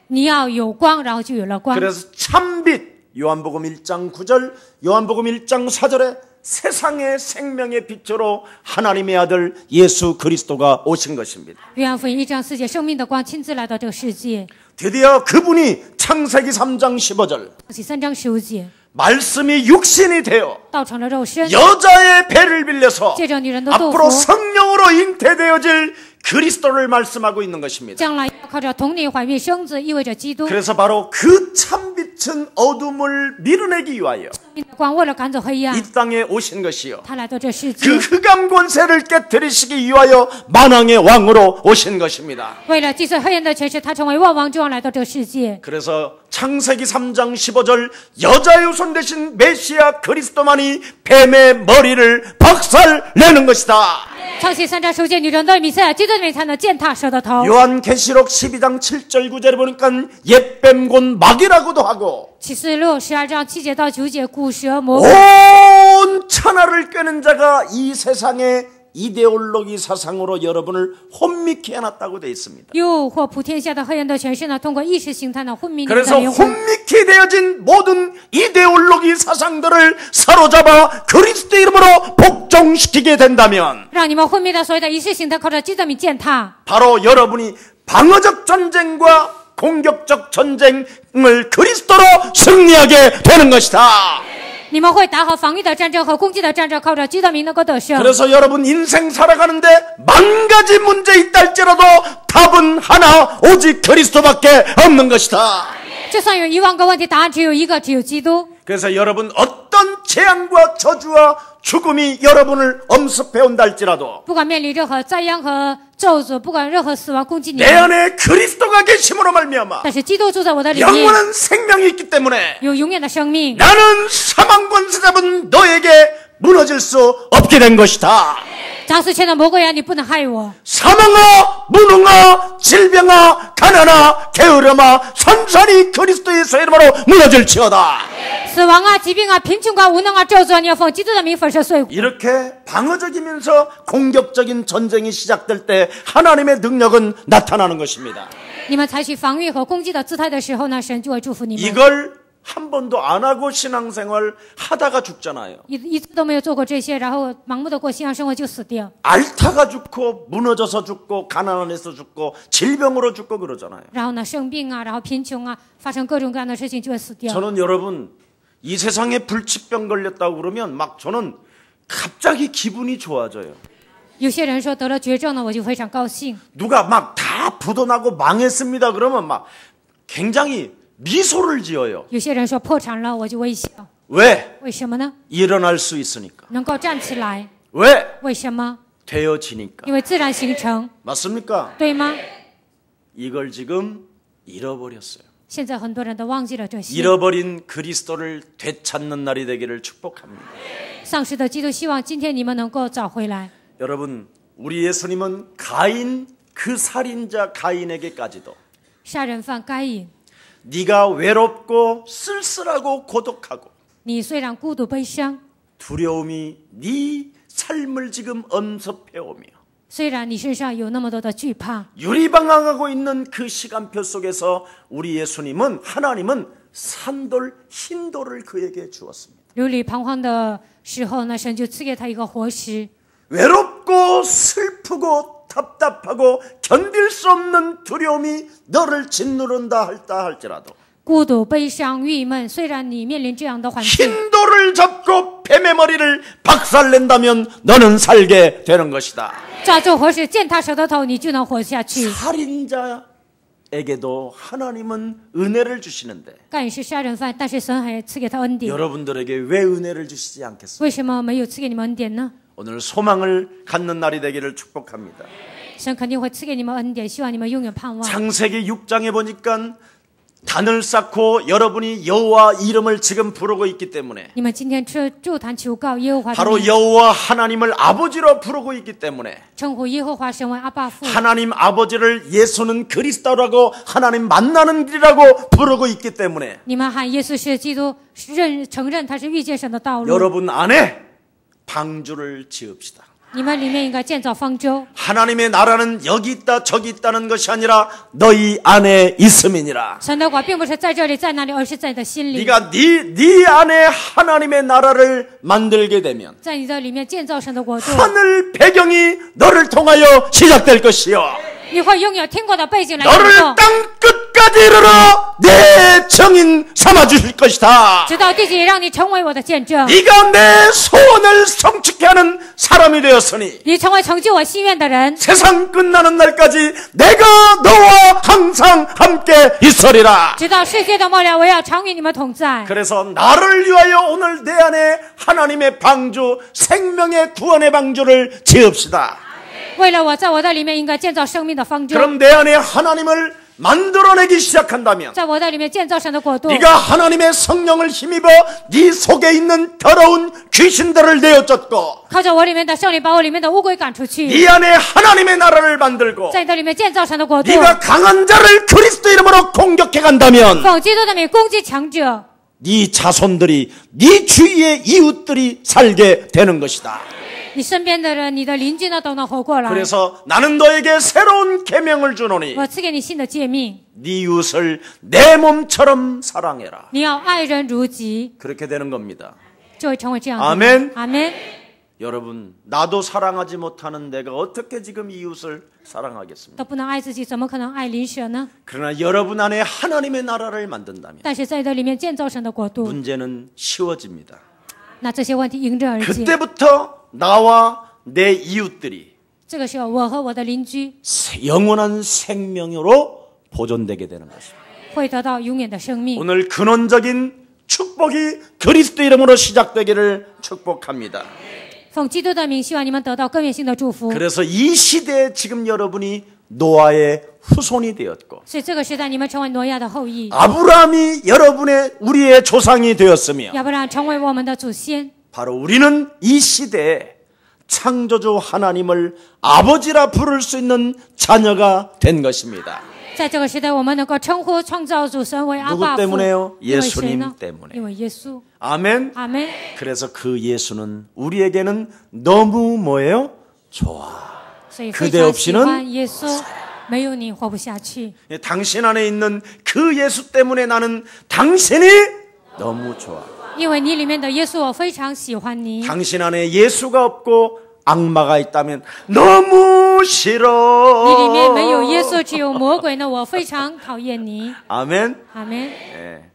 B: 你要有光，然后就有了光。
A: 그래서 참빛 요한복음 1장 9절 요한복음 1장 4절에 세상의 생명의 빛으로 하나님의 아들 예수 그리스도가 오신 것입니다.
B: 约翰福音1章4节，生命的光亲自来到这个世界。
A: 드디어 그분이 창세기 3장 15절
B: 创世3章15节，
A: 말씀이 육신이 되어
B: 道成了肉身，
A: 여자의 배를 빌려서
B: 借着女人的肚
A: 앞으로
B: 腹，
A: 성령으로 잉태되어질 그리스도를 말씀하고 있는 것입니다.
B: 将来要靠着童女怀孕生子，意味着基督。
A: 그래서 바로 그 참빛은 어둠을 밀어내기 위하여
B: 光为了赶走黑暗，
A: 이 땅에 오신 것이요.
B: 他来到这世
A: 그
B: 界，
A: 흑암 권세를 깨뜨리시기 위하여 만왕의 왕으로 오신 것입니다.
B: 为了击碎黑暗的权势，他成为万王之王来到这个世界。
A: 그래서 창세기 3장 15절 여자의 후손 되신 메시아 그리스도만이 뱀의 머리를 박살내는 것이다.
B: 创世3章15节，女人的弥赛亚基督里面才能践踏蛇的头。
A: 요한계시록 12장 7절 9절에 보니까 옛뱀곤 마귀라고도 하고
B: 启示录12章7节到9节，古蛇魔
A: 온 천하를 꿰는 자가 이 세상의 이데올로기 사상으로 여러분을 혼미케 해놨다고 되어 있습니다.
B: 诱惑普天下的黑暗的权势呢，通过意识形态呢昏迷你的
A: 그래서
B: 灵魂。
A: 혼미케 되어진 모든 이데올로기 사상들을 사로잡아 그리스도 이름으로 복종시키게 된다면
B: 让你们昏迷的所有的意识形态靠着基督名践踏，
A: 바로 여러분이 방어적 전쟁과 공격적 전쟁을 그리스도로 승리하게 되는 것이다.
B: 你们会打好防御的战争和攻击的战争，靠着基督名能够得胜。
A: 그래서 여러분 인생 살아가는데 만 가지 문제 있다 할지라도 답은 하나 오직 그리스도밖에 없는 것이다.
B: 就算有1万个问题，答案只有一个，只有基督。
A: 그래서 여러분 어떤 재앙과 저주와 죽음이 여러분을 엄습해 온다 할지라도
B: 不管面临任何灾殃和咒诅，不管任何死亡攻击你
A: 내 ， 안에 그리스도가 계심으로 말미암아
B: 但是基督住在我的里面，
A: 영원한 생명이 있기 때문에
B: 有永远的生命。
A: 나는 사망 권세 잡은 너에게 무너질 수 없게 된 것이다.
B: 掌死权的魔鬼啊，你不能害我。
A: 사망아 무능아 질병아 가난아 게으름아 산산이 그리스도 예수의 이름으로 무너질지어다.
B: 死亡啊，疾病啊，贫穷啊，无能啊，咒诅啊，你要奉基督的名粉身碎骨。
A: 이렇게 방어적이면서 공격적인 전쟁이 시작될 때 하나님의 능력은 나타나는 것입니다.
B: 你们采取防御和攻击的姿态的时候呢，神就会祝福你们。
A: 이걸 한 번도 안 하고 신앙생활 하다가 죽잖아요.
B: 一次都没有做过这些，然后盲目的过信仰生活就死掉，
A: 앓다가 죽고 무너져서 죽고 가난해서 죽고 질병으로 죽고 그러잖아요.
B: 然后呢生病啊，然后贫穷啊，发生各种各样的事情就会死掉。
A: 저는 여러분 이 세상에 불치병 걸렸다고 그러면 막 저는 갑자기 기분이 좋아져요.
B: 有些人说得了绝症呢，我就非常高兴。
A: 누가 막 다 부도나고 망했습니다 그러면 막 굉장히 미소를 지어요.
B: 有些人说破产了，我就微笑。
A: 왜?
B: 为什么呢？
A: 일어날 수 있으니까.
B: 能够站起来。
A: 왜?
B: 为什么？
A: 되어지니까.
B: 因为自然形成，
A: 맞습니까?
B: 对吗？
A: 이걸 지금 잃어버렸어요.
B: 现在很多人都忘记了这些。
A: 잃어버린 그리스도를 되찾는 날이 되기를 축복합니다.
B: 丧失的基督，希望今天你们能够找回来。
A: 여러분, 우리 예수님은 가인, 그 살인자 가인에게까지도
B: 杀人犯该隐，
A: 네가 외롭고 쓸쓸하고 고독하고
B: 你虽然孤独悲伤，
A: 두려움이 네 삶을 지금 엄습해오며
B: 虽然你身上有那么多的惧怕，
A: 유리방황하고 있는 그 시간표 속에서 우리 예수님은, 하나님은 산돌, 흰돌을 그에게 주었습니다.
B: 流离彷徨的时候呢，神就赐给他一个活石。
A: 외롭고 슬프고 답답하고 견딜 수 없는 두려움이 너를 짓누른다 할지라도
B: 孤独、悲伤、郁闷，虽然你面临这样的环境，
A: 흰돌을 잡고 뱀의 머리를 박살낸다면 너는 살게 되는 것이다.
B: 抓住活石践踏舌头，你就能活下去。
A: 살인자에게도 하나님은 은혜를 주시는데
B: 该隐是杀人犯，但是神还赐给他恩典。
A: 여러분들에게 왜 은혜를 주시지 않겠습니까?
B: 为什么没有赐给你们恩典呢？
A: 오늘 소망을 갖는 날이 되기를 축복합니다.
B: 神肯定会赐给你们恩典，希望你们永远盼望。
A: 창세기 6장에 보니까 단을 쌓고 여러분이 여호와 이름을 지금 부르고 있기 때문에
B: 你们今天筑坛求告耶和华的
A: 바로
B: 名，
A: 여호와 하나님을 아버지로 부르고 있기 때문에
B: 称呼耶和华神为阿爸父。
A: 하나님 아버지를 예수는 그리스도라고 하나님 만나는 길이라고 부르고 있기 때문에
B: 你们喊耶稣是基督，承认他是遇见神的道路。
A: 여러분 안에 방주를 지읍시다.
B: 你们里面应该建造方舟。
A: 하나님의 나라는 여기 있다 저기 있다는 것이 아니라 너희 안에 있음이니라.
B: 神的国并不是在这里在那里，而是在你的心里。
A: 네가 네 안에 하나님의 나라를 만들게 되면
B: 在你的里面建造神的国度，
A: 하늘 배경이 너를 통하여 시작될 것이요
B: 你会拥有天国的背景来行
A: 너를
B: 动，
A: 땅 끝까지 이르러 내 정인 삼아 주실 것이다.
B: 直到地极，让你成为我的见证。
A: 네가 내 소원을 성취케 하는 사람이 되었으니
B: 你成为成就我心愿的人，
A: 세상 끝나는 날까지 내가 너와 항상 함께 있으리라.
B: 直到世界的末了，我要常与你们同在。
A: 그래서 나를 위하여 오늘 내 안에 하나님의 방주, 생명의 구원의 방주를 지읍시다.
B: 为了我，在我的里面应该建造生命的方舟，
A: 그럼 내 안에 하나님을 만들어내기 시작한다면
B: 在我的里面建造神的国度。
A: 네가 하나님의 성령을 힘입어 네 속에 있는 더러운 귀신들을 내어쫓고
B: 靠着我里面的圣灵，把我里面的乌龟赶出去，
A: 네 안에 하나님의 나라를 만들고
B: 在你的里面建造神的国度。
A: 네가 강한 자를 그리스도 이름으로 공격해 간다면
B: 奉基督的名攻击强者，
A: 네 자손들이 네 주위의 이웃들이 살게 되는 것이다.
B: 你身边的人、你的邻居呢都能活过来。
A: 그래서 나는 너에게 새로운 계명을 주노니
B: 我赐给你新的诫命，
A: 네 이웃을 내 몸처럼 사랑해라.
B: 你要爱人如己，
A: 그렇게 되는 겁니다.
B: 就会成为这样的。
A: 아멘.
B: 阿门。
A: 여러분, 나도 사랑하지 못하는 내가 어떻게 지금 이웃을 사랑하겠습니까?
B: 都不能爱自己，怎么可能爱邻舍呢？
A: 그러나 여러분 안에 하나님의 나라를 만든다면
B: 但是在你的里面建造神的国度，
A: 문제는 쉬워집니다.
B: 那这些问题迎刃而解。
A: 그때부터 나와 내 이웃들이
B: 这个时候，我和我的邻居
A: 영원한 생명으로 보존되게 되는 것입니다.
B: 会得到永远的生命。
A: 오늘 근원적인 축복이 그리스도 이름으로 시작되기를 축복합니다.
B: 奉基督的名，希望你们得到根源性的祝福。
A: 그래서 이 시대에 지금 여러분이 노아의 후손이 되었고
B: 所以这个时代，你们成为挪亚的后裔，
A: 아브라함이 우리의 조상이 되었으며
B: 要不然成为我们的祖先。
A: 바로 우리는 이 시대에 창조주 하나님을 아버지라 부를 수 있는 자녀가 된 것입니다.
B: 在这个时代，我们能够称呼创造主神为阿爸父，
A: 때문에요?
B: 因为谁呢？
A: 예수님 때문에.
B: 因为耶稣。
A: 아멘.
B: 阿门。
A: 그래서 그 예수는 우리에게는 너무 뭐예요? 좋아.
B: 所以
A: 그대
B: 非常喜
A: 없이는
B: 欢耶稣，没有你活不下去。
A: 당신 안에 있는 그 예수 때문에 나는 당신이 너무 좋아.
B: 因为你里面的耶稣，我非常喜欢你。
A: 당신 안에 예수가 없고 악마가 있다면 너무
B: 你里
A: 싫어.
B: 面没有耶稣，只有魔鬼呢，我非常讨厌你。
A: 아멘.
B: 阿门。
A: 예.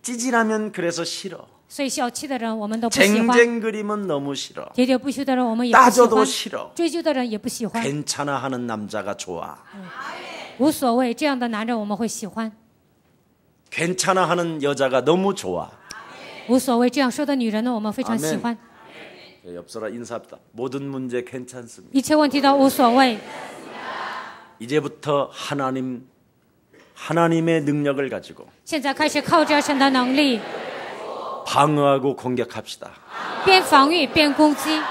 A: 찌질하면 그래서 싫어.
B: 所以小气的人我们都不喜欢，
A: 쟁쟁그림은 너무 싫어.
B: 喋喋不休的人我们也不喜
A: 따져도
B: 欢，
A: 싫어.
B: 追究的人也不喜欢，
A: 괜찮아 하는 남자가 좋아.
B: 无所谓，这样的男人我们会喜欢，
A: 괜찮아 하는 여자가 너무 좋아.
B: 无所谓，这样说的女人呢，我们非常喜欢，
A: 옆사람 인사합니다. 모든 문제 괜찮습니다.
B: 一切问题都无所谓。
A: 이제부터 하나님 하나님의 능력을 가지고
B: 现在开始靠着神的能力，
A: 방어하고 공격합시다.
B: 边防御边攻击，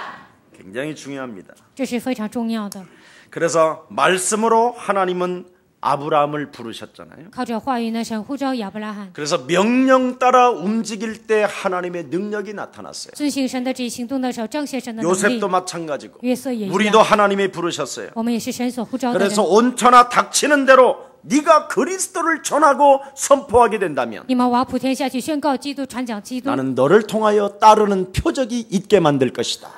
A: 굉장히 중요합니다.
B: 这是非常重要的。
A: 그래서 말씀으로 하나님은 아브라함을 부르셨잖아요.
B: 靠着话语呢，神呼召亚伯拉罕，
A: 그래서 명령 따라 움직일 때 하나님의 능력이 나타났어요.
B: 遵行神的旨意行动的时候，彰显神的能力。
A: 요셉도 마찬가지고
B: 约瑟也一
A: 우리도
B: 样，
A: 하나님이 부르셨어요.
B: 我们也是神所呼召的
A: 그래서
B: 人。
A: 온천하 닥치는 대로 네가 그리스도를 전하고 선포하게 된다면
B: 你们往普天下去宣告基督，传讲基督。
A: 나는 너를 통하여 따르는 표적이 있게 만들 것이다.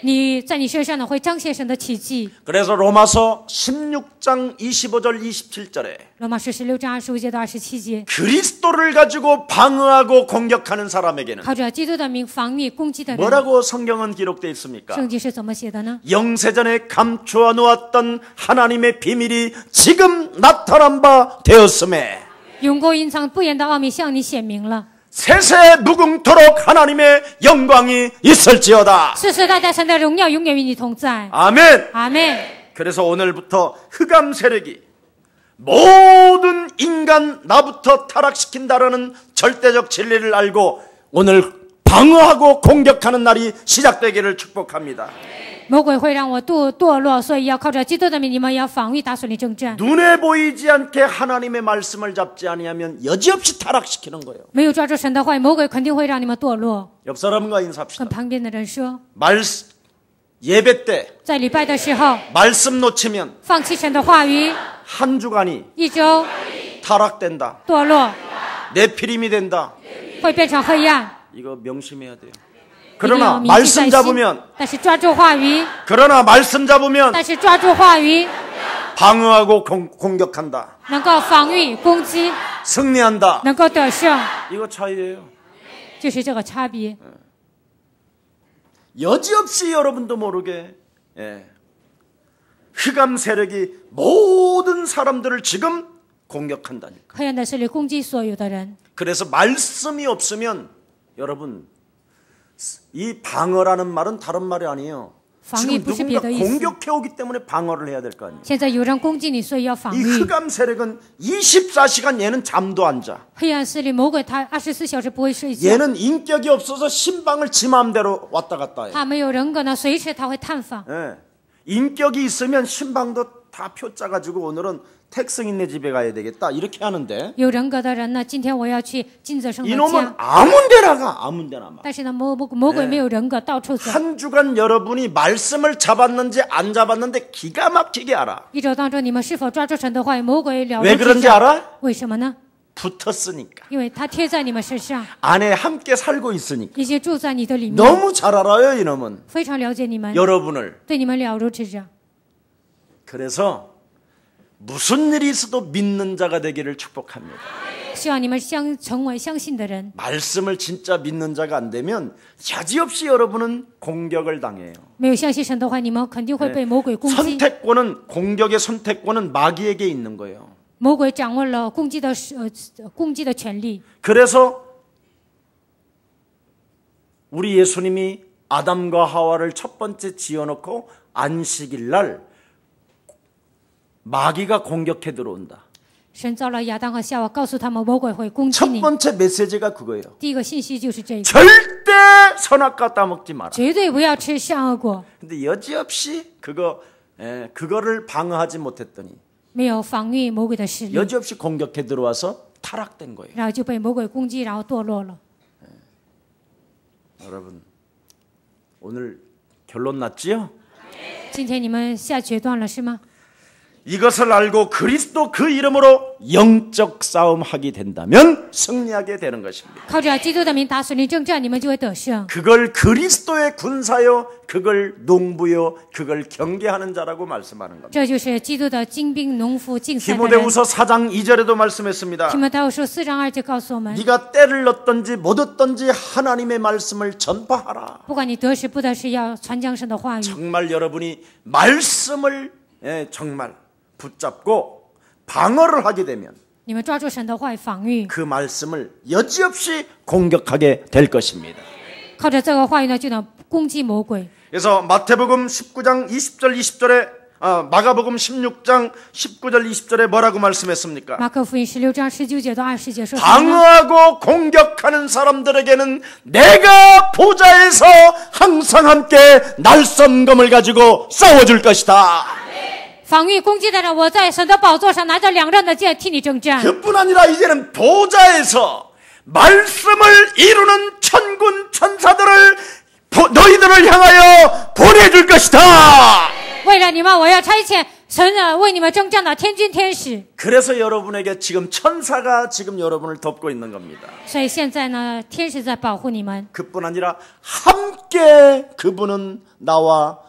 B: 你在你身上呢，会彰显神的奇迹。
A: 그래서 로마서 16장 25절 27절에
B: 罗马书16章25节到27节，
A: 그리스도를 가지고 방어하고 공격하는 사람에게는
B: 靠着基督的名防御攻击的人，
A: 뭐라고 성경은 기록되어 있습니까?
B: 圣经是怎么写的呢？
A: 영세전에 감추어 놓았던 하나님의 비밀이 지금 나타난 바 되었음에
B: 永过隐藏不言的奥秘向你显明了，
A: 세세 무궁토록 하나님의 영광이 있을지어다.
B: 世世代代神的荣耀永远与你同在。
A: 아멘.
B: 阿门。
A: 그래서 오늘부터 흑암 세력이 모든 인간 나부터 타락시킨다라는 절대적 진리를 알고 오늘 방어하고 공격하는 날이 시작되기를 축복합니다.
B: 魔鬼会让我堕落，所以要靠着基督的名，你们要防御打属灵征战。
A: 눈에 보이지 않게 하나님의 말씀을 잡지 아니하면 여지없이 타락시키는 거예요.
B: 没有抓住神的话语，魔鬼肯定会让你们堕落。
A: 옆 사람과 인사합시다.
B: 跟旁边的人说，
A: 예배 때
B: 在礼拜的时候
A: 말씀 놓치면
B: 放弃神的话语，
A: 한 주간이
B: 一周
A: 타락된다.
B: 堕落，
A: 내피림이 된다.
B: 会变成黑暗。
A: 이거 명심해야 돼요.
B: 一定要
A: 그러나
B: 铭记
A: 말씀
B: 在心。
A: 잡으면
B: 但是抓住话语，
A: 그러나 말씀 잡으면
B: 但是抓住话语，
A: 방어하고 공격한다.
B: 能够防御攻击，
A: 승리한다.
B: 能够得胜，
A: 이거 차이예요.
B: 就是这个差别。
A: 여지없이 여러분도 모르게 흑암 세력이 모든 사람들을 지금 공격한다니까.
B: 黑暗的势力攻击所有的人。
A: 그래서 말씀이 없으면 여러분 이 방어라는 말은 다른 말이 아니에요. 지금 누군가 공격해 오기 때문에 방어를 해야 될 거 아니에요.
B: 现在有人攻击你，所以要防
A: 이
B: 御。
A: 흑암 세력은 24시간 얘는 잠도 안 자.
B: 黑暗势力魔鬼他24小时不会睡觉，
A: 얘는 인격이 없어서 신방을 지 마음대로 왔다 갔다 해.
B: 他没有人格呢，随时他会探访。
A: 예. 인격이 있으면 신방도 다 표 짜가지고 오늘은 택승인네 집에 가야 되겠다 이렇게 하는데
B: 有人格的人呢，今天我要去金泽生的
A: 이놈은
B: 家，
A: 아무데나 가 아무데나 막.
B: 但是呢，魔鬼没有人格，到处走。
A: 한 주간 여러분이 말씀을 잡았는지 안 잡았는데 기가 막히게 알아.
B: 一周当中，你们是否抓住神的话语？魔鬼了
A: 왜
B: 如指
A: 그런지
B: 掌。
A: 알아?
B: 为什么呢？
A: 붙었으니까.
B: 因为他贴在你们身上，
A: 안에 함께 살고 있으니까.
B: 已经住在你的里面，
A: 너무 잘 알아요 이놈은.
B: 非常了解你们，
A: 여러분을.
B: 对你们了如指掌。
A: 그래서 무슨 일이 있어도 믿는 자가 되기를 축복합니다.
B: 希望你们成为相信的人。
A: 말씀을 진짜 믿는 자가 안 되면 여지없이 여러분은 공격을 당해요.
B: 没有相信神的话，你们肯定会被魔鬼攻击。
A: 선택권은 공격의 선택권은 마귀에게 있는 거예요.
B: 魔鬼掌握了攻击的权利。
A: 그래서 우리 예수님이 아담과 하와를 첫 번째 지어놓고 안식일 날 마귀가 공격해 들어온다.
B: 神造了亚当和夏娃，告诉他们魔鬼会攻击
A: 첫
B: 你。
A: 번째 메시지가 그거예요.
B: 第一个信息就是这个，
A: 절대 선악과 따먹지 마라.
B: 绝对不要吃善恶果。
A: 근데 여지없이 그거를 방어하지 못했더니
B: 没有防御魔鬼的势力，
A: 여지없이 공격해 들어와서 타락된 거예요.
B: 然后就被魔鬼攻击，然后堕落了。
A: 여러분 오늘 결론 났지요?
B: 今天你们下决断了是吗？
A: 이것을 알고 그리스도 그 이름으로 영적 싸움하게 된다면 승리하게 되는 것입니다.
B: 靠着基督的名打属灵征战，你们就会得胜。
A: 그걸 그리스도의 군사요, 그걸 농부요, 그걸 경계하는 자라고 말씀하는 겁니다.
B: 这就是基督的精兵农夫竞赛的人。
A: 디모데후서 4장 2절에도 말씀했습니다.
B: 提摩太后书4章2节告诉我们，
A: 네가 때를 얻든지 못 얻든지 하나님의 말씀을 전파하라.
B: 不管你得时不得时，要传讲神的话语。
A: 정말 여러분이 말씀을 정말 붙잡고 방어를 하게 되면
B: 你们抓住神的话语防御，
A: 그 말씀을 여지없이 공격하게 될 것입니다.
B: 靠着这个话语呢，就能攻击魔鬼。
A: 그래서 마태복음 19장 20절 20절에 마가복음 16장 19절 20절에 뭐라고 말씀했습니까?
B: 马可福音16章19节到20节说什么呢？
A: 방어하고 공격하는 사람들에게는 내가 보좌에서 항상 함께 날선검을 가지고 싸워줄 것이다.
B: 防御攻击的人，我在神的宝座上拿着两刃的剑替你征战。
A: 그뿐 아니라 이제는 보좌에서 말씀을 이루는 천군 천사들을 너희들을 향하여 보내줄 것이다.
B: 为了你们，我要差遣神为你们征战的天军天使。
A: 그래서 여러분에게 지금 천사가 지금 여러분을 덮고 있는 겁니다.
B: 所以现在呢，天使在保护你们。
A: 그뿐 아니라 함께 그분은 나와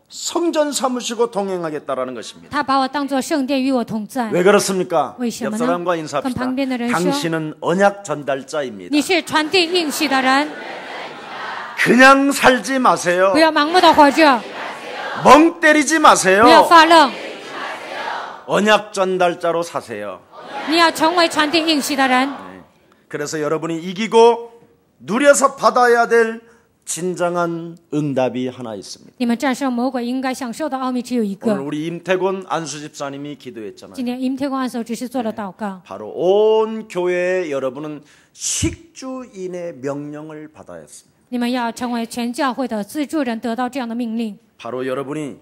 A: 성전 삼으시고 동행하겠다라는 것입니다.
B: 他把我当作圣殿，与我同在。
A: 왜 그렇습니까?
B: 为什么呢？
A: 옆 사람과
B: 跟
A: 인사합시다.
B: 旁边的人说，
A: 당신은 언약 전달자입니다.
B: 你是传递应许的人，
A: 그냥 살지 마세요.
B: 不要盲目的活着，
A: 멍 때리지 마세요.
B: 不要发愣，
A: 언약 전달자로 사세요.
B: 你要成为传递应许的人。
A: 그래서 여러분이 이기고 누려서 받아야 될 진정한 응답이 하나 있습니다.
B: 你们战胜魔鬼应该享受的奥秘只有一
A: 오늘
B: 个。
A: 우리 임태곤 안수 집사님이 기도했잖아요.
B: 今天임태光안수只是做了祷告，
A: 바로 온 교회에 여러분은 식주인의 명령을 받아야 했습니다.
B: 你们要成为全教会的资助人，得到这样的命令。
A: 바로 여러분이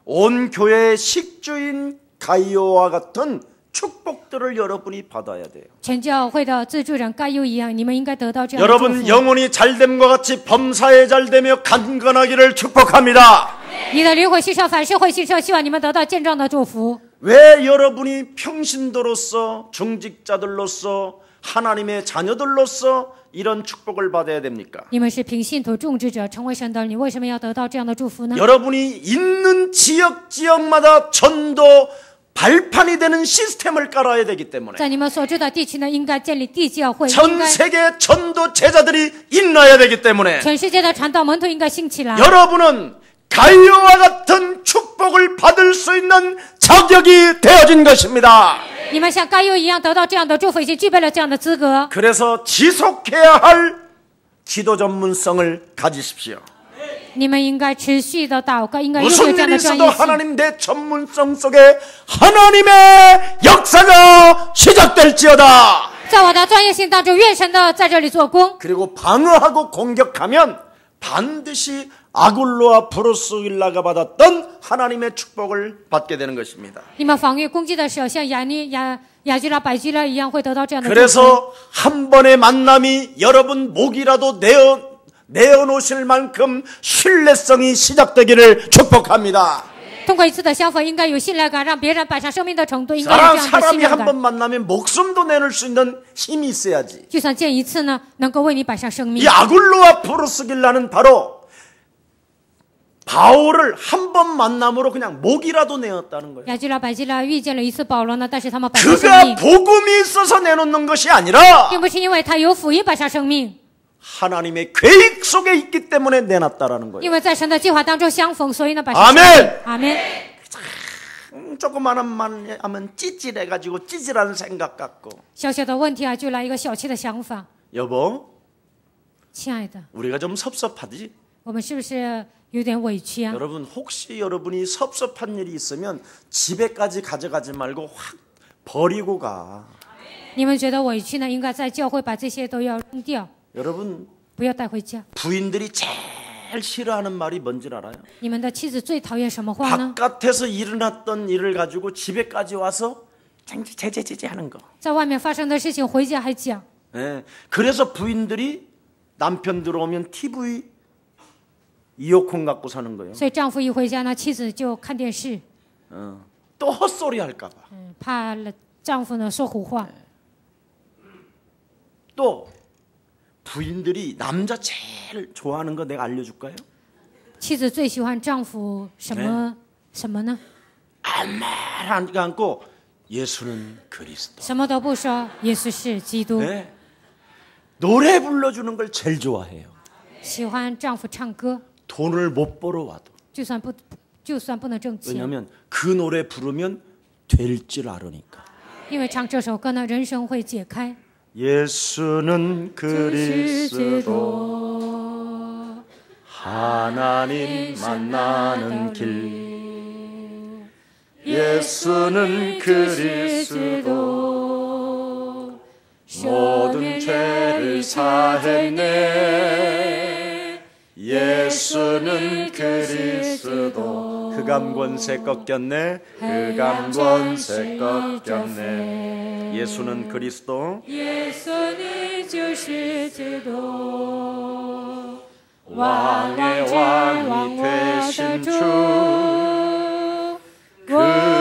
A: 온 교회의 식주인 가이오와 같은 축복들을 여러분이 받아야 돼요.
B: 全教会的资助人该有一样，你们应该得到这样的祝
A: 여러분
B: 福。
A: 영혼이 잘됨과 같이 범사에 잘되며 강건하기를 축복합니다.
B: 你的灵魂牺牲，凡事会牺牲，希望你们得到健壮的祝福。
A: 왜 여러분이 평신도로서 중직자들로서 하나님의 자녀들로서 이런 축복을 받아야 됩니까?
B: 你们是凭信徒种植者，成为神的儿女，为什么要得到这样的祝福呢？
A: 여러분이 있는 지역마다 전도 발판이 되는 시스템을 깔아야 되기 때문에
B: 在你们所住的地区呢，应该建立地教会，应
A: 전
B: 该
A: 세계 전도 제자들이 일어나야 되기 때문에
B: 全世界的传道门徒应该兴起来。
A: 여러분은 가이오와 같은 축복을 받을 수 있는 자격이 되어진 것입니다.
B: 你们像该有一样得到这样的祝福，已经具备了这样的资格。
A: 그래서 지속해야 할 기도 전문성을 가지십시오.
B: 你们应该持续的祷告，应该拥有
A: 무슨
B: 这样
A: 일이
B: 的专
A: 있어도
B: 业性。
A: 하나님 내 전문성 속에 하나님의 역사가 시작될지어다.
B: 在我的专业性当中，愿神的在这里做工。
A: 그리고 방어하고 공격하면 반드시 아굴로와 브루스윌라가 받았던 하나님의 축복을 받게 되는 것입니다.
B: 你们防御攻击的时候，像雅居拉、百居拉一样，会得到这样的祝福。
A: 그래서 한 번의 만남이 여러분 목이라도 내어놓으실 만큼 신뢰성이 시작되기를 축복합니다.
B: 通过一次的相逢，应该有信赖感，让别人摆上生命的程度，应该有这样的信
A: 사람이
B: 任
A: 한
B: 感。
A: 번 만나면 목숨도 내놓을 수 있는 힘이 있어야지.
B: 就算见一次呢，能够为你摆上生命
A: 이 。 아굴로와 브루스길라는 바로 바울을 한 번 만남으로 그냥 목이라도 내었다는 거예요.
B: 雅居拉、百居拉遇见了一次保罗呢，但是他们摆上生
A: 그가
B: 命，
A: 복음이 있어서 내놓는 것이 아니라
B: 并不是因为他有福音摆上生命，
A: 하나님의 계획 속에 있기 때문에 내놨다라는 거예요.
B: 因为在神的计划当中相逢，所以呢摆上
A: 아멘
B: 生命。阿门。
A: 조그마한 만 하면 찌질해가지고 찌질한 생각 갖고
B: 小小的问题啊，就来一个小气的想法。
A: 여보
B: 亲爱的，
A: 우리가 좀 섭섭하지?
B: 我们是不是有点委屈啊？
A: 여러분 혹시 여러분이 섭섭한 일이 있으면 집에까지 가져가지 말고 확 버리고 가.
B: 你们觉得委屈呢？应该在教会把这些都要扔掉，
A: 여러분
B: 不要带回家。
A: 부인들이 제일 싫어하는 말이 뭔지 알아요?
B: 你们的妻子最讨厌什么话呢？
A: 바깥에서 일어났던 일을 가지고 집에까지 와서 제제제제 하는 거.
B: 在外面发生的事情，回家还讲。
A: 예, 그래서 부인들이 남편 들어오면 TV 이어폰 갖고 사는 거예요.
B: 所以丈夫一回家呢，妻子就看电视，
A: 또 헛소리 할까 봐.
B: 怕丈夫呢说胡话。
A: 또 부인들이 남자 제일 좋아하는 거 내가 알려줄까요?
B: 妻子最喜欢丈夫什么什么呢？
A: 아무 말 하지 않고 예수는 그리스도.
B: 什么都不说，耶稣是基督。
A: 네. 노래 불러주는 걸 제일 좋아해요.
B: 喜欢丈夫唱歌，
A: 돈을 못 벌어와도.
B: 就算不能挣钱，
A: 왜냐하면 그 노래 부르면 될 줄 알으니까.
B: 因为唱这首歌呢，人生会解开。
A: 예수는 그리스도
B: 그리스도
A: 하나님 만나는 길 예수는 그리스도 모든 죄를 사했네. 예수는 그리스도 흑암 권세 꺾였네. 흑암 권세 꺾였네. 예수는 그리스도 왕의 왕이 되신 주 그리스도.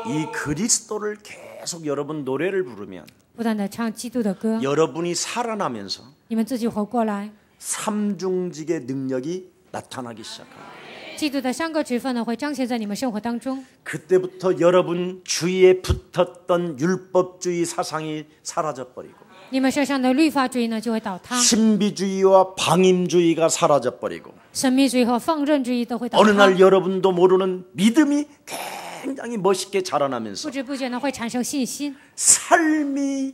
A: 이 그리스도를 계속 여러분 노래를 부르면
B: 不断的唱基督的歌，
A: 여러분이 살아나면서
B: 你们自己活过来，
A: 삼중직의 능력이 나타나기 시작합니다.
B: 基督的三个职分呢会彰显在你们生活当中。
A: 그때부터 여러분 주위에 붙었던 율법주의 사상이 사라져버리고
B: 你们身上的律法主义呢就会倒塌，
A: 신비주의와 방임주의가 사라져버리고
B: 神秘主义和放任主义都会倒
A: 어느
B: 塌。
A: 날 여러분도 모르는 믿음이 굉장히 멋있게
B: 不
A: 자라나면서
B: 知不觉呢会产生信心，
A: 삶이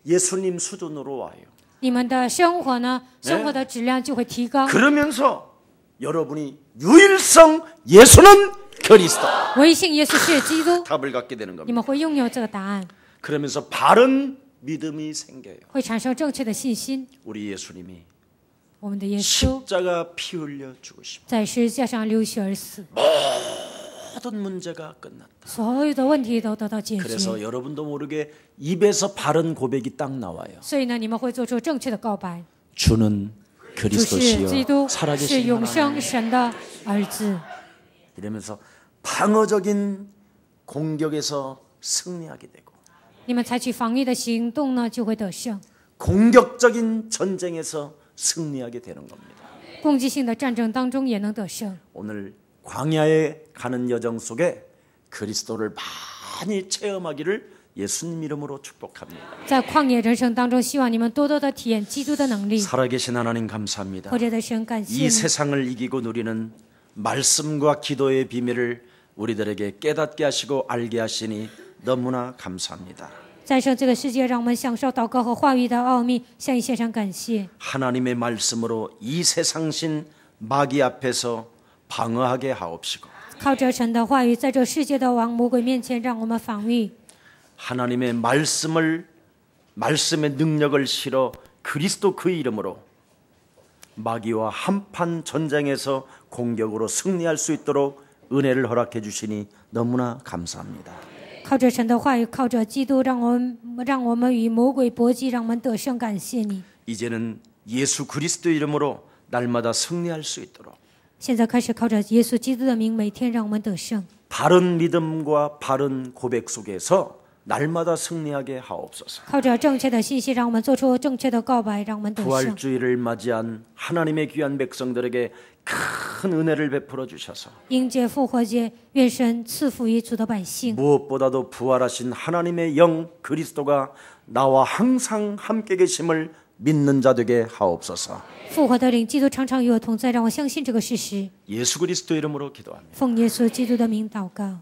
A: 예수님 수준으로 와요.
B: 你们的生活呢，生活的质量就会提高。
A: 그러면서 여러분이 유일성 예수는 그리스도
B: 唯信耶稣是基督，
A: 답을 갖게 되는
B: 你
A: 겁니다.
B: 们会拥有这个答案，
A: 그러면서 바른 믿음이 생겨요.
B: 会产生正确的信心。
A: 우리 예수님이
B: 我们的耶稣
A: 십자가 피 흘려 죽으시고
B: 在十字架上流血而死，
A: 모든 문제가 끝났다.
B: 所有的问题都得到解决。
A: 그래서 여러분도 모르게 입에서 바른 고백이 딱 나와요.
B: 所以呢，你们会做出正确的告白。
A: 주는
B: 主是
A: 그리스도시요
B: 基督，是
A: 살아계신
B: 永
A: 하나님.
B: 生神的儿子。
A: 이러면서 방어적인 공격에서 승리하게 되고
B: 你们采取防御的行动呢，就会得胜；
A: 공격적인 전쟁에서 승리하게 되는 겁니다.
B: 攻击性的战争当中也能得胜。
A: 오늘 광야에 가는 여정 속에 그리스도를 많이 체험하기를 예수님 이름으로 축복합니다.
B: 在旷野人生当中，希望你们多多的体验基督的能力。
A: 살아계신 하나님 감사합니다.
B: 活着的神，感谢
A: 이
B: 你，
A: 세상을 이기고 누리는 말씀과 기도의 비밀을 우리들에게 깨닫게 하시고 알게 하시니 너무나 감사합니다.
B: 战胜这个世界，让我们享受祷告和话语的奥秘，向你献上感谢。
A: 하나님의 말씀으로 이 세상신 마귀 앞에서 방어하게 하옵시고
B: 靠着神的话语，在这世界的王魔鬼面前，让我们防御。
A: 하나님의 말씀의 능력을 실어 그리스도 그 이름으로 마귀와 한판 전쟁에서 공격으로 승리할 수 있도록 은혜를 허락해 주시니 너무나 감사합니다.
B: 靠着神的话语，靠着基督，让我们与魔鬼搏击，让我们得胜。感谢你。
A: 이제는 예수 그리스도 이름으로 날마다 승리할 수 있도록
B: 现在开始靠着耶稣基督的名，每天让我们得胜。
A: 바른 믿음과 바른 고백 속에서 날마다 승리하게 하옵소서.
B: 靠着正确的信息，让我们做出正确的告白，让我们得胜。
A: 부활주의를 맞이한 하나님의 귀한 백성들에게 큰 은혜를 베풀어 주셔서
B: 迎接复活节，愿神赐福于主的百姓。
A: 무엇보다도 부활하신 하나님의 영 그리스도가 나와 항상 함께 계심을 믿는 자 되게 하옵소서.
B: 复活的灵，基督常常与我同在，让我相信这个事实。
A: 예수 그리스도 이름으로 기도합니다.
B: 奉耶稣基督的名祷告。